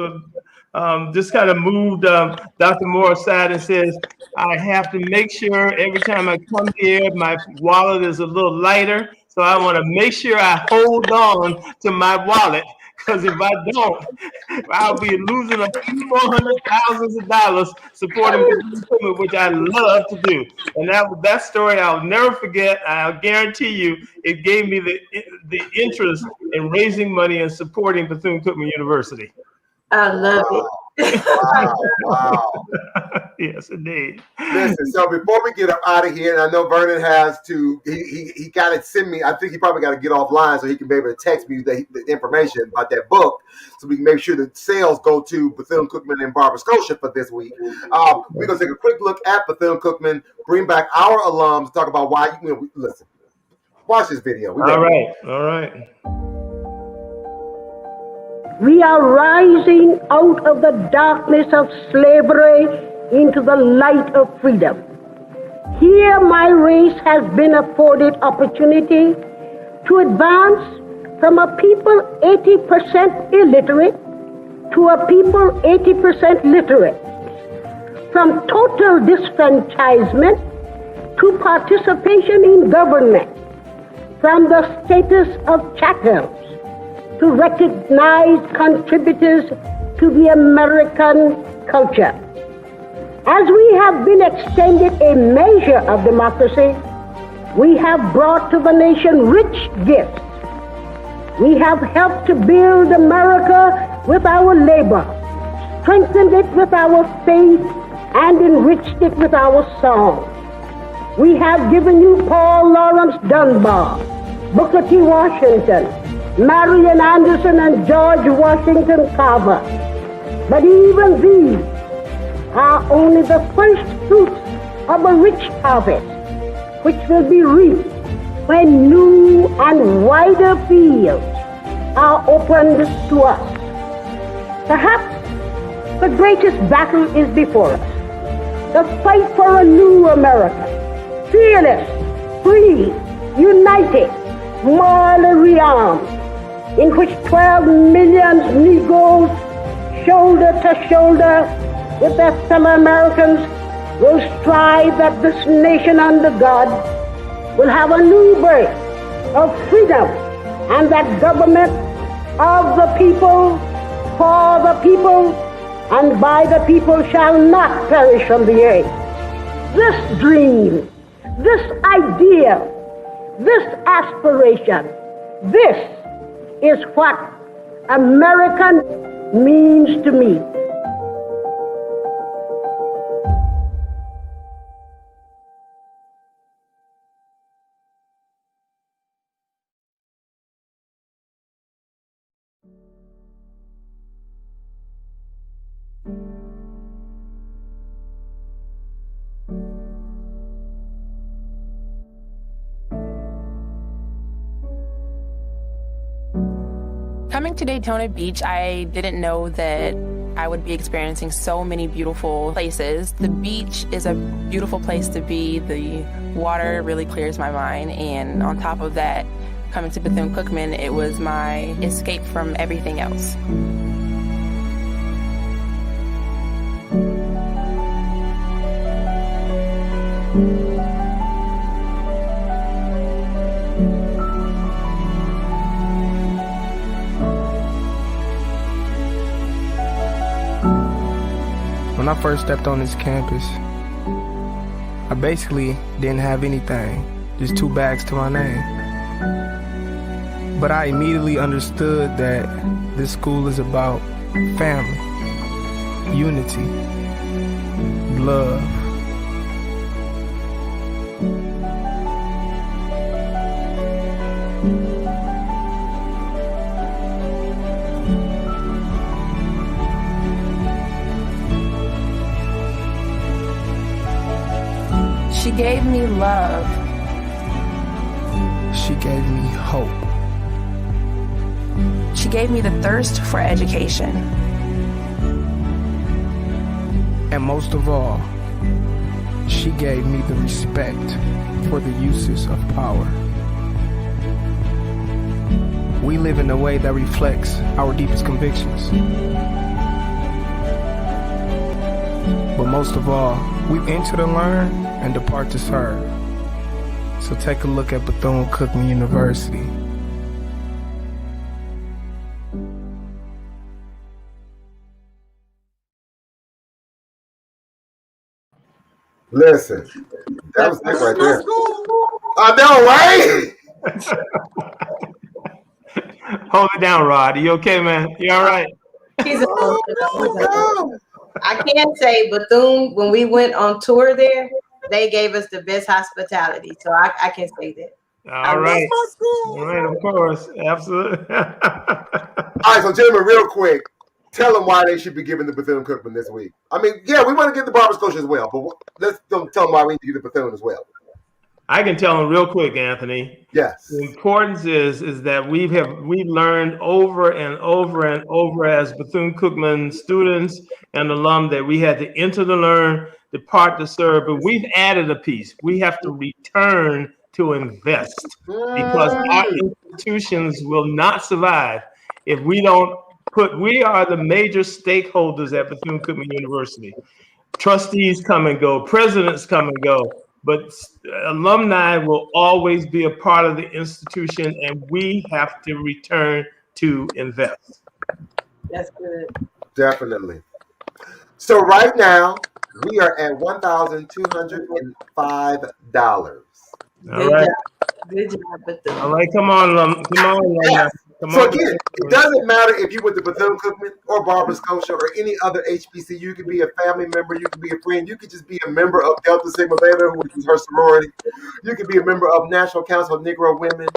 just kind of moved Dr. Moore aside and says, I have to make sure every time I come here, my wallet is a little lighter. So I want to make sure I hold on to my wallet, because if I don't, I'll be losing a few more $100,000 supporting the which I love to do. And that story I'll never forget. I'll guarantee you it gave me the interest in raising money and supporting Bethune-Cookman University. I love it. Wow. Yes, indeed. Listen, so before we get up out of here, and I know Vernon has to, he got to send me, I think he probably got to get offline so he can be able to text me the information about that book so we can make sure that sales go to Bethune-Cookman in Barber Scotia for this week. We're going to take a quick look at Bethune-Cookman, bring back our alums, talk about why, listen, watch this video. All right. We are rising out of the darkness of slavery into the light of freedom. Here my race has been afforded opportunity to advance from a people 80% illiterate to a people 80% literate, from total disfranchisement to participation in government, from the status of chattels to recognized contributors to the American culture. As we have been extended a measure of democracy, we have brought to the nation rich gifts. We have helped to build America with our labor, strengthened it with our faith, and enriched it with our song. We have given you Paul Laurence Dunbar, Booker T. Washington, Marian Anderson, and George Washington Carver. But even these are only the first fruits of a rich harvest, which will be reaped when new and wider fields are opened to us. Perhaps the greatest battle is before us, the fight for a new America, fearless, free, united, morally rearmed, in which 12 million Negroes, shoulder to shoulder with their fellow Americans, will strive that this nation under God will have a new birth of freedom, and that government of the people, for the people, and by the people shall not perish from the earth. This dream, this idea, this aspiration, this is what American means to me. Coming to Daytona Beach, I didn't know that I would be experiencing so many beautiful places. The beach is a beautiful place to be. The water really clears my mind. And on top of that, coming to Bethune-Cookman, it was my escape from everything else. When I first stepped on this campus, I basically didn't have anything, just 2 bags to my name. But I immediately understood that this school is about family, unity, love. She gave me love. She gave me hope. She gave me the thirst for education. And most of all, she gave me the respect for the uses of power. We live in a way that reflects our deepest convictions. But most of all, we enter to learn and depart to serve. So take a look at Bethune-Cookman University. Listen, that was it right there. I know, right? Hold it down, Rod. You okay, man? You all right? He's I can say Bethune, when we went on tour there, they gave us the best hospitality. So I can say that. All right. All right, of course. Absolutely. All right, so gentlemen, real quick, tell them why they should be giving the Bethune-Cookman this week. I mean, yeah, we want to get the Barber Scotia as well, but let's tell them why we need to get the Bethune as well. I can tell them real quick, Anthony. Yes. The importance is that we've learned over and over and over as Bethune-Cookman students and alum that we had to enter to learn, depart to serve, but we've added a piece. We have to return to invest because our institutions will not survive if we don't we are the major stakeholders at Bethune-Cookman University. Trustees come and go, presidents come and go, but alumni will always be a part of the institution, and we have to return to invest. That's good. Definitely. So right now, we are at $1,205. All right. Good job, Bethune. All right, come on, come on. Yes. Come So on. again, it doesn't matter if you went to Bethune-Cookman or Barber Scotia or any other HBCU. You could be a family member. You could be a friend. You could just be a member of Delta Sigma Beta, which is her sorority. You could be a member of National Council of Negro Women.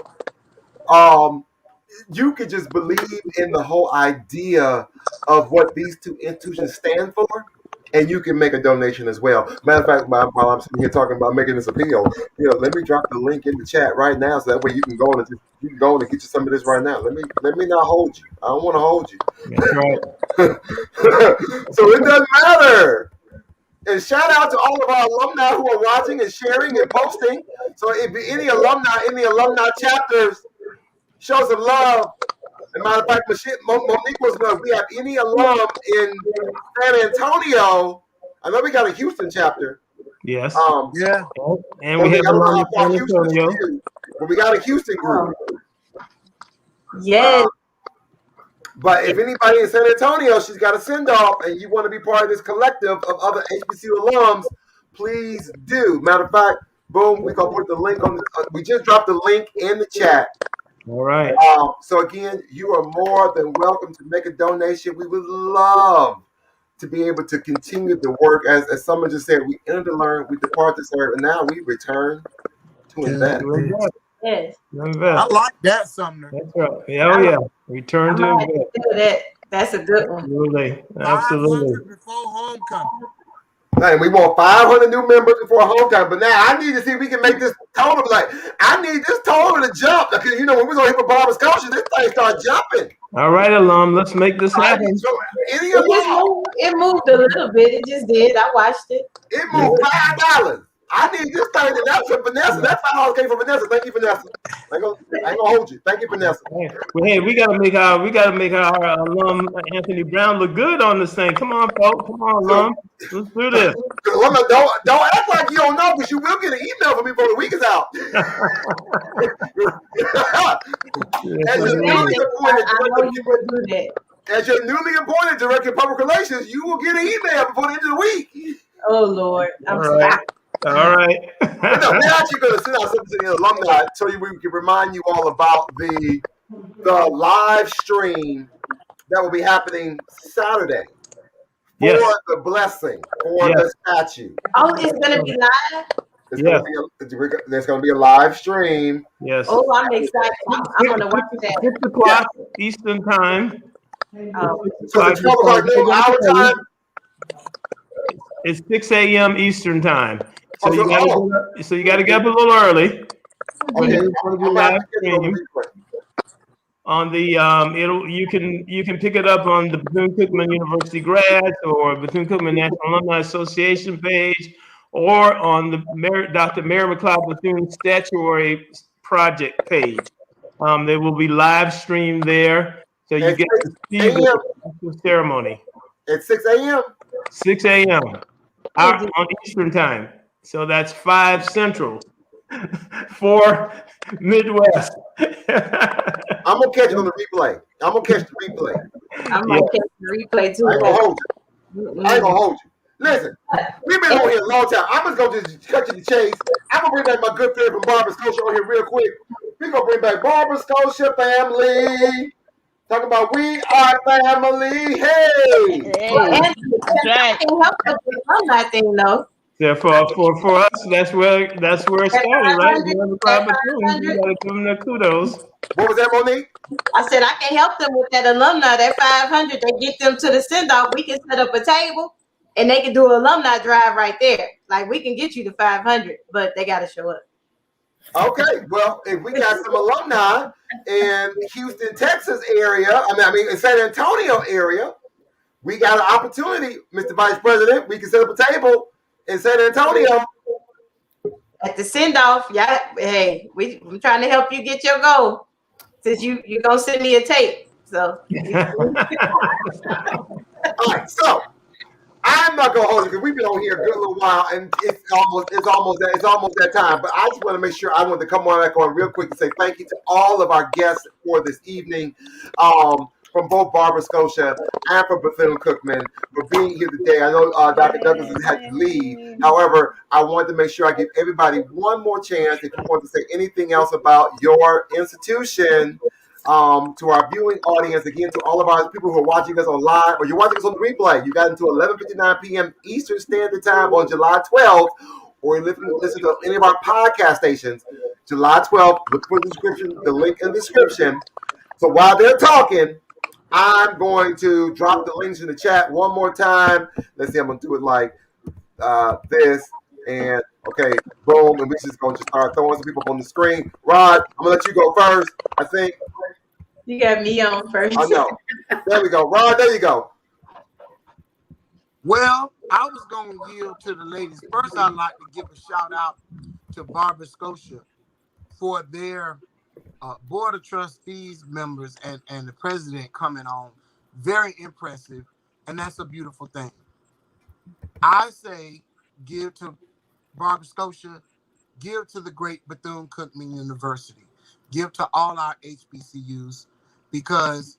You could just believe in the whole idea of what these two institutions stand for, and you can make a donation as well. Matter of fact, while I'm sitting here talking about making this appeal, let me drop the link in the chat right now, so that way you can go and get you some of this right now. Let me not hold you. I don't want to hold you. That's right. So it doesn't matter. And shout out to all of our alumni who are watching and sharing and posting. So if any alumni chapters, show some love. As a matter of fact, Monique was going, if we have any alum in San Antonio, I know we got a Houston chapter. Yes. Yeah. And we have alum in San Antonio. But we got a Houston group. Yes. But if anybody in San Antonio, she's got a send-off, and you want to be part of this collective of other HBCU alums, please do. Matter of fact, boom, we're going to put the link on we just dropped the link in the chat. All right. So again, you are more than welcome to make a donation. We would love to be able to continue the work. As someone just said, we enter to learn, we depart to serve, and now we return to invest. Yes. I like that, Sumner. That's right. Yeah. Return to invest. That's a good one. Absolutely. Before homecoming. And we want 500 new members before homecoming. But now I need to see if we can make this total. I need this total to jump. Because when we was on here for Barber Scotia, this thing started jumping. All right, alum, let's make this happen. It moved a little bit. It just did. I watched it. It moved $5. I need this thing. That's from Vanessa. That $5 came from Vanessa. Thank you, Vanessa. I ain't gonna hold you. Thank you, Vanessa. Hey, we gotta make our alum Anthony Brown look good on this thing. Come on, folks. Come on, alum. Let's do this. Don't act like you don't know, because you will get an email from me before the week is out. As your newly appointed director of public relations, you will get an email before the end of the week. Oh Lord, I'm sorry. All right. But no, we're actually going to send out something to the alumni so we can remind you all about the live stream that will be happening Saturday for the blessing, for the statue. Oh, it's going to be live? There's going to be a live stream. Yes. Oh, I'm excited. I'm going to watch that. 6 o'clock Eastern time. So it's 12 o'clock our time. It's 6 a.m. Eastern time. So you gotta get up a little early. Okay. On the you can pick it up on the Bethune-Cookman University grads or Bethune-Cookman National Alumni Association page, or on the Dr. Mary McLeod Bethune Statuary Project page. They will be live streamed there, so you get to see the ceremony. At 6 a.m. 6 a.m. on Eastern time. So that's 5 Central, 4 Midwest. I'm gonna catch it on the replay. I'm gonna catch the replay. I might catch the replay too. I ain't gonna hold you. Listen, we've been on here a long time. I'm just gonna cut you the chase. I'm gonna bring back my good friend from Barbara Scotia on here real quick. We're gonna bring back Barbara Scotia family. Talk about we are family. Hey. That's right. Alumni thing though. Yeah, for us, that's where it started, right? You gotta give them the kudos. What was that, Monique? I said I can help them with that alumni, that 500. They get them to the send-off. We can set up a table, and they can do an alumni drive right there. Like we can get you the 500, but they got to show up. Okay, well, if we got some alumni in Houston, Texas area, I mean in San Antonio area, we got an opportunity, Mr. Vice President. We can set up a table in San Antonio. At the send-off, hey, I'm trying to help you get your goal. Since you're going to send me a tape. So. All right, so I'm not gonna hold you because we've been on here a good little while, and it's almost that time. But I just want to make sure I want to come on back on real quick and say thank you to all of our guests for this evening, from both Barbara Scotia and from Bethune-Cookman for being here today. I know Dr. Douglas has had to leave. However, I wanted to make sure I give everybody one more chance. If you want to say anything else about your institution, to our viewing audience, again, to all of our people who are watching us online, or you're watching us on the replay, you got until 11:59 p.m. Eastern Standard Time on July 12th, or you listen to any of our podcast stations, July 12th, look for the description, the link in the description. So while they're talking, I'm going to drop the links in the chat one more time. Let's see, I'm going to do it like this, and okay, boom, and we're just going to start throwing some people up on the screen. Rod, I'm going to let you go first, I think. You got me on first. I know. There we go. Rod, there you go. Well, I was going to yield to the ladies. First, I'd like to give a shout out to Barbara Scotia for their Board of Trustees members and the president coming on. Very impressive, and that's a beautiful thing. I say give to Barbara Scotia, give to the great Bethune-Cookman University, give to all our HBCUs, because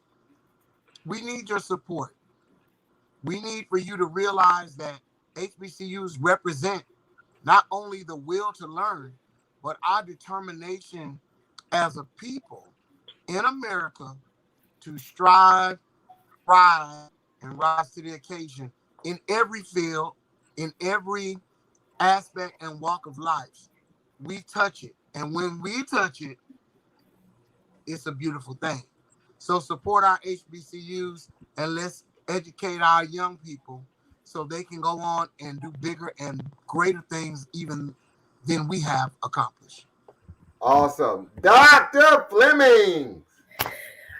we need your support. We need for you to realize that HBCUs represent not only the will to learn, but our determination as a people in America to strive, rise, and rise to the occasion in every field, in every aspect and walk of life. We touch it. And when we touch it, it's a beautiful thing. So support our HBCUs and let's educate our young people so they can go on and do bigger and greater things even than we have accomplished. Awesome. Dr. Fleming.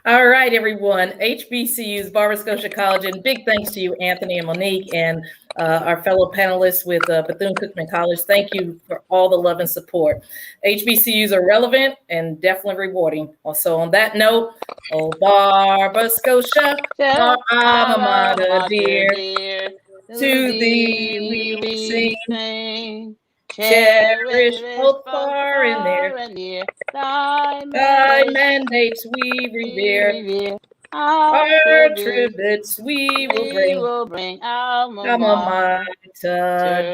All right, everyone. HBCUs, Barbara Scotia College, and big thanks to you, Anthony and Monique, and our fellow panelists with Bethune-Cookman College. Thank you for all the love and support. HBCUs are relevant and definitely rewarding. Also, on that note, oh, Barbara Scotia, our alma mater dear, to thee we sing. Cherish both far and near. Thy mandates we revere. Our tributes we will bring. Alma mater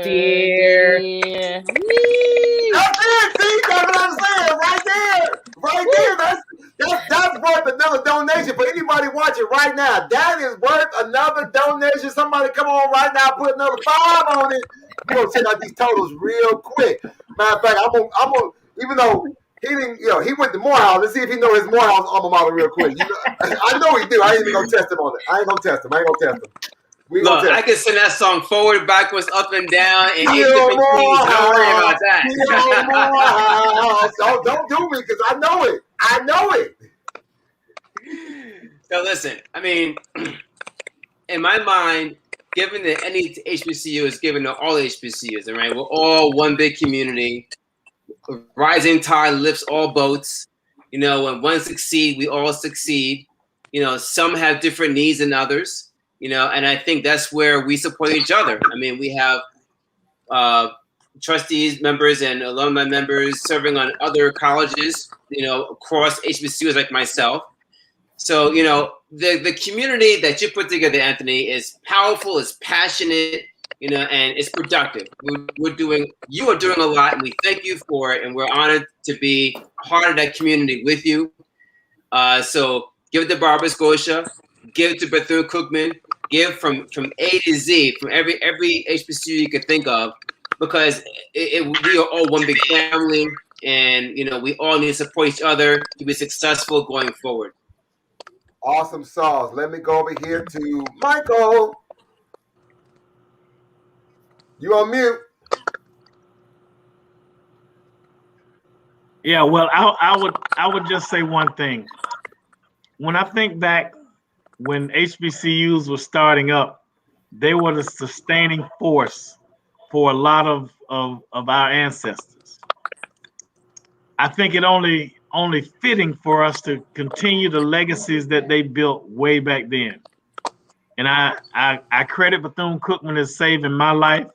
dear. That's it. See, that's what I'm saying. Right there. Right there. That's worth another donation for anybody watching right now. That is worth another donation. Somebody come on right now, put another 5 on it. We're gonna send out these totals real quick. Matter of fact, I'm gonna even though he didn't, he went to Morehouse. Let's see if he know his Morehouse alma mater real quick. I know he do. I ain't even gonna test him on it. I ain't gonna test him. Look, I can send that song forward, backwards, up and down, and 8 different keys. Don't worry about that. Don't do me because I know it. I know it. So listen, I mean, in my mind, given that any HBCU is given to all HBCUs, right? We're all one big community. Rising tide lifts all boats. When one succeeds, we all succeed. Some have different needs than others. And I think that's where we support each other. I mean, we have trustees, members, and alumni members serving on other colleges, across HBCUs like myself. So, the community that you put together, Anthony, is powerful, is passionate, and it's productive. You are doing a lot, and we thank you for it, and we're honored to be part of that community with you. So give it to Barbara Scotia, give it to Bethune-Cookman, give from A to Z, from every HBCU you could think of, because we are all one big family, and we all need to support each other to be successful going forward. Awesome sauce. Let me go over here to Michael. You on mute? Yeah, well, I would just say one thing. When I think back when HBCUs were starting up, they were the sustaining force for a lot of our ancestors. I think it only fitting for us to continue the legacies that they built way back then. And I credit Bethune-Cookman as saving my life,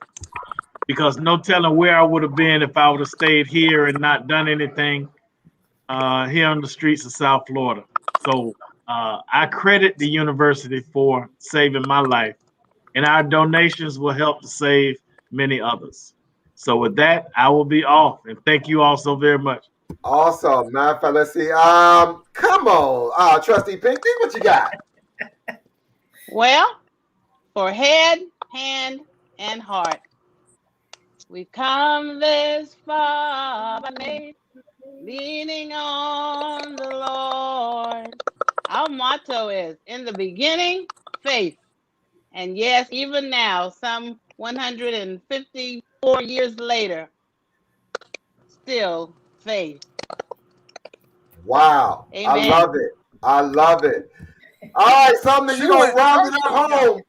because no telling where I would have been if I would have stayed here and not done anything here on the streets of South Florida. So I credit the university for saving my life, and our donations will help to save many others. So with that, I will be off, and thank you all so very much. Awesome. Matter of fact, let's see. Come on, Trustee Pink, think what you got. Well, for head, hand, and heart, we've come this far by faith, leaning on the Lord. Our motto is, in the beginning, faith. And yes, even now, some 154 years later, still faith. Wow. Amen. I love it. I love it. All right, something you're going to round it up home.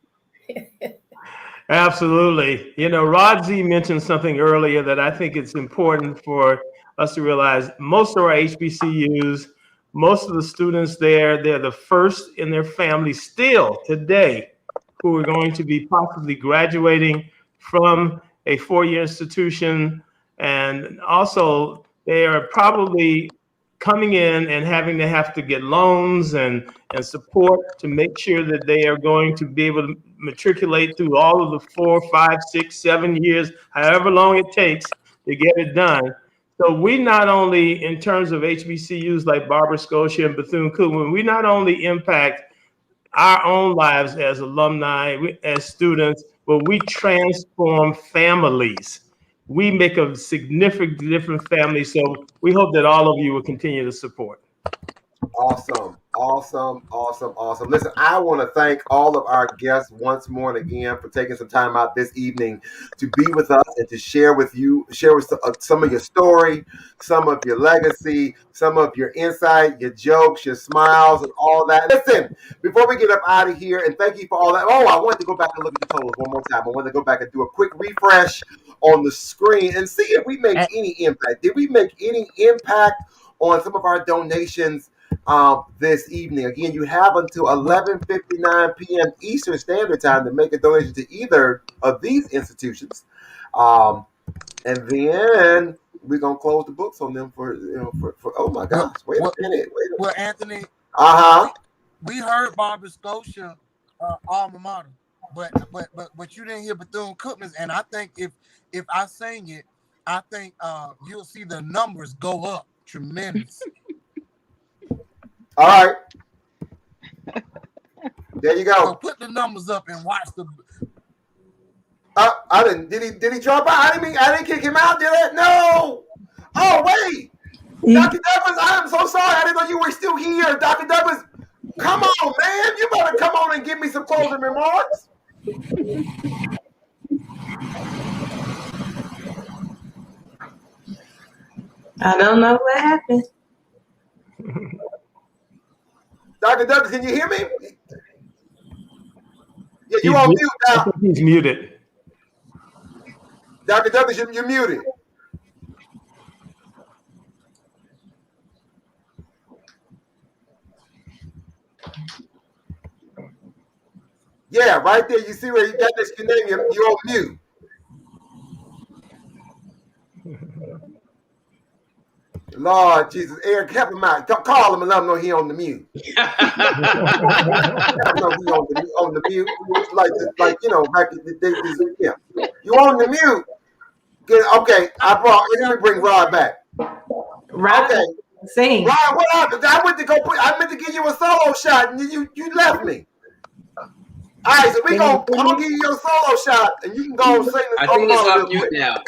Absolutely. Rod Z mentioned something earlier that I think it's important for us to realize. Most of our HBCUs, most of the students there, they're the first in their family still today who are going to be possibly graduating from a 4-year institution. And also, they are probably coming in and having to get loans and support to make sure that they are going to be able to matriculate through all of the 4, 5, 6, 7 years, however long it takes to get it done. So we not only, in terms of HBCUs like Barbara Scotia and Bethune-Cookman, we not only impact our own lives as alumni, as students, but we transform families. We make a significant different family. So we hope that all of you will continue to support. Awesome. Listen, I want to thank all of our guests once more and again for taking some time out this evening to be with us and to share with some of your story, some of your legacy, some of your insight, your jokes, your smiles, and all that. Listen, before we get up out of here, and thank you for all that. Oh, I wanted to go back and look at the totals one more time. I wanted to go back and do a quick refresh on the screen and see if we make any impact. Did we make any impact on some of our donations this evening? Again, you have until 11:59 p.m. Eastern Standard Time to make a donation to either of these institutions, and then we're gonna close the books on them for oh my gosh, wait a minute. Well, Anthony, we heard Barbara Scotia alma mater, but you didn't hear Bethune-Cookman's, and I think if I sang it, I think you'll see the numbers go up tremendous. All right. There you go. So put the numbers up and watch the. I didn't. Did he drop out? I didn't kick him out. Did I? No. Oh wait, Dr. Douglas. I am so sorry. I didn't know you were still here, Dr. Douglas. Come on, man. You better come on and give me some closing remarks. I don't know what happened. Dr. Douglas, can you hear me? Yeah, you on mute now. I think he's muted. Dr. Douglas, you're muted. Yeah, right there. You see where you got this name, you're on mute. Lord Jesus, Eric, help him out. Call him and let him know he on the mute. Let him know he on the mute. Like you know, back in the days. Yeah, you on the mute. Good. Okay, let me bring Rod back. Rod, okay. Sing. Rod, what happened? I meant to give you a solo shot, and you left me. All right, so I'm gonna give you your solo shot, and you can go and sing this. I think it's off mute now.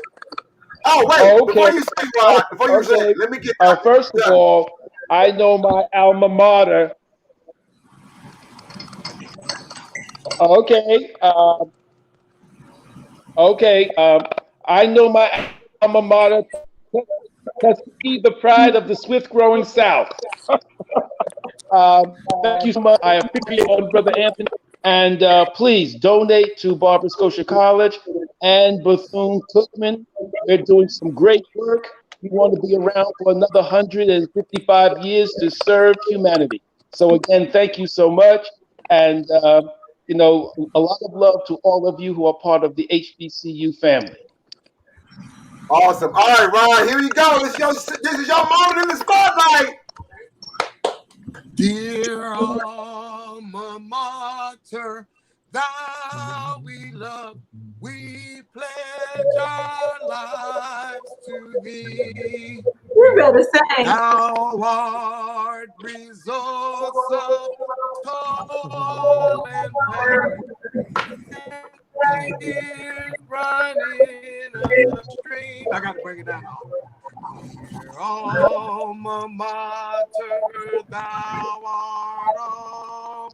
Oh, wait, before you sing, Rod, let me get first of all, I know my alma mater. I know my alma mater to be the pride of the swift-growing South. Thank you so much. I appreciate you, Brother Anthony. And please donate to Barbara Scotia College and Bethune-Cookman. They're doing some great work. We want to be around for another 155 years to serve humanity. So again, thank you so much. And, a lot of love to all of you who are part of the HBCU family. Awesome. All right, Ron, here you go. This is your moment in the spotlight. Dear alma mater, thou we love, we pledge our lives to thee. You better sing. Thou art results of toil and pain, tears running a stream. I gotta break it down. Dear alma mater, thou art all,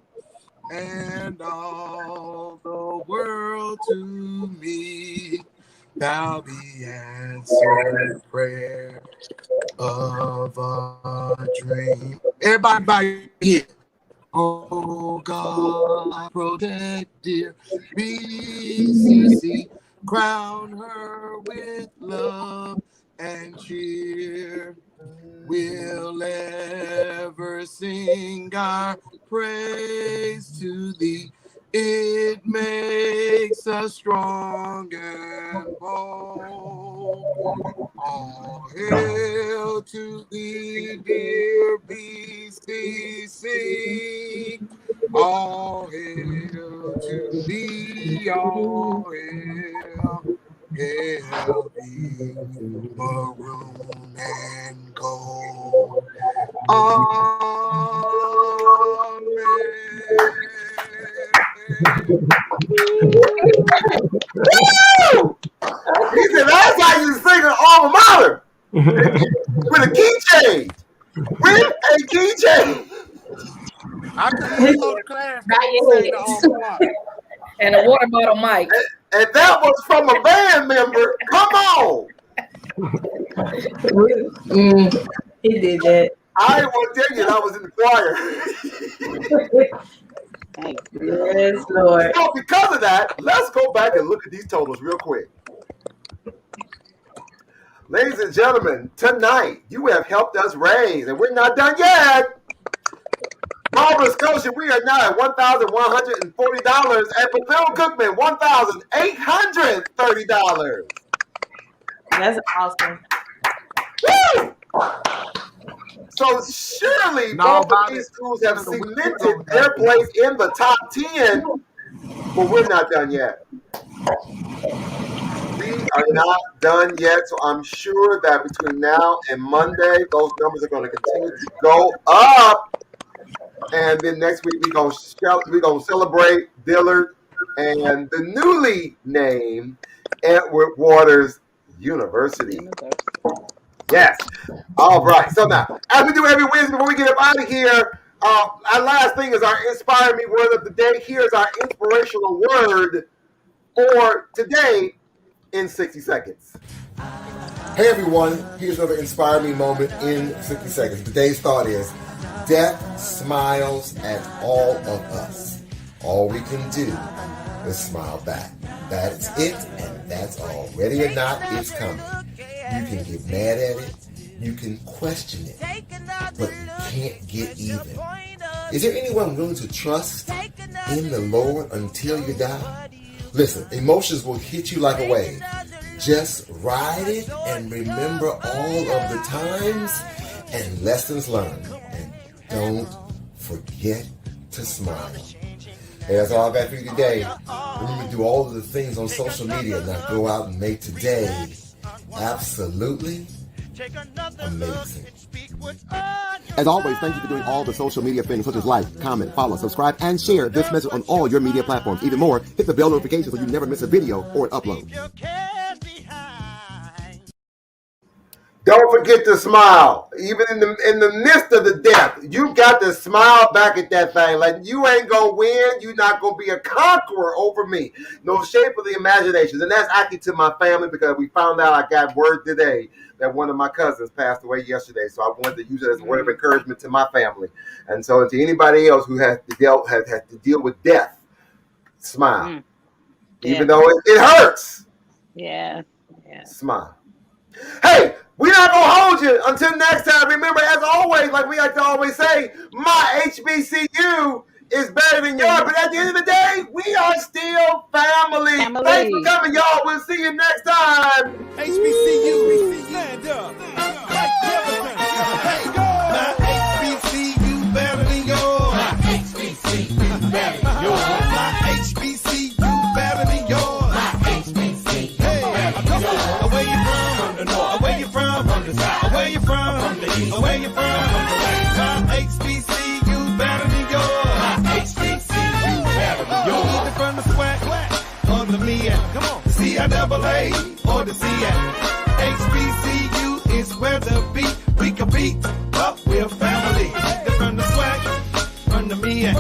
and all the world to me. Thou the answered prayer of a dream. Everybody by here. Oh God, protect dear BCC, crown her with love and cheer. We'll ever sing our praise to thee. It makes us strong and bold. All hail to thee, dear BCC. All hail to thee, all hail. Hail thee, maroon and gold. Amen. Woo! He said, that's how you sing an alma mater with a key change. with a DJ. I can hear a class and a water bottle mic. And that was from a band member. Come on. He did that. I didn't want to tell you that I was in the choir. Yes, Lord. So because of that, let's go back and look at these totals real quick. Ladies and gentlemen, tonight you have helped us raise, and we're not done yet. Nova Scotia, we are now at $1,140. At Bethune-Cookman, $1,830. That's awesome. Woo! So surely both of these schools have cemented their place in the top 10, but we're not done yet. We are not done yet, so I'm sure that between now and Monday, those numbers are going to continue to go up. And then next week, we're going to celebrate Dillard and the newly named Edward Waters University. Yes. All right. So now, as we do every Wednesday before we get up out of here, our last thing is our Inspire Me Word of the Day. Here's our inspirational word for today in 60 seconds. Hey everyone, here's another Inspire Me moment in 60 seconds. Today's thought is, death smiles at all of us. All we can do is smile back. That's it, and that's all. Ready or not, it's coming. You can get mad at it, you can question it, but you can't get even. Is there anyone willing to trust in the Lord until you die? Listen, emotions will hit you like a wave. Just ride it and remember all of the times and lessons learned. And don't forget to smile. Hey, that's all I got for you today. Remember to do all of the things on social media. Now go out and make today absolutely amazing. As always, thank you for doing all the social media things such as like, comment, follow, subscribe, and share this message on all your media platforms. Even more, hit the bell notification so you never miss a video or an upload. Don't forget to smile. Even in the midst of the death, you got to smile back at that thing. Like, you ain't going to win. You're not going to be a conqueror over me. No shape of the imagination. And that's actually to my family, because we found out, I got word today that one of my cousins passed away yesterday. So I wanted to use it as a word of encouragement to my family. And so to anybody else who has to deal with death, smile. Even though it hurts. Yeah. Smile. Hey, we're not going to hold you until next time. Remember, as always, like we like to always say, my HBCU is better than yours. But at the end of the day, we are still family. Thanks for coming, y'all. We'll see you next time. HBCU, stand up. Like Jefferson. Hey, go. My HBCU better than yours. My HBCU better than yours. My HBCU better than yours. My HBCU better than yours. Where you from? From the north. Where you from? From the south. Where you from? From the east. Where you from? From the west. My HBCU better than yours. My HBCU better than yours. Either from the SWAC or the MEAC. Come on. The CIAA or the SEAC. HBCU is where the beat we compete, but we're family. Either from the SWAC, from the MEAC,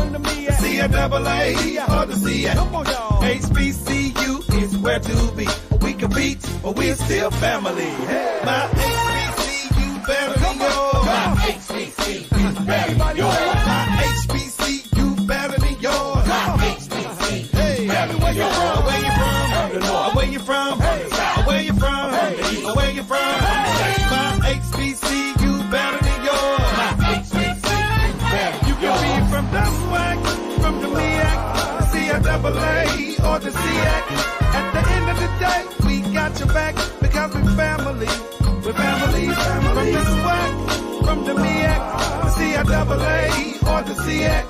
the CIAA or the SEAC. HBCU is where to be. We compete, but we're still family. My HBCU better than yours. My HBCU better than yours. My HBCU better than yours. My HBCU better than yours. Where you from? From the north. Where you from? From the south. Where you from? From the east. Where you from? From the west. My HBCU better than yours. My HBCU better than yours. You can be from the SWAC, from the MEAC, the CIAA, or the SEAC. At the end of the day, we got your back because we're family. We're family. From the SWAC, from the MEAC, the CIAA, or the SEAC.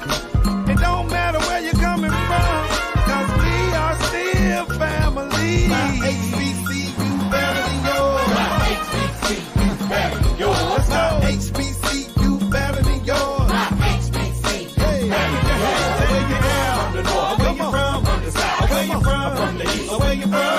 It don't matter where you're coming from, because we are still family. My HBCU better than yours. My HBCU better than yours. My HBCU better than yours. My HBCU better than yours. Where you from? From the north. Where you from? From the south. Where you from? From the east. Where you from?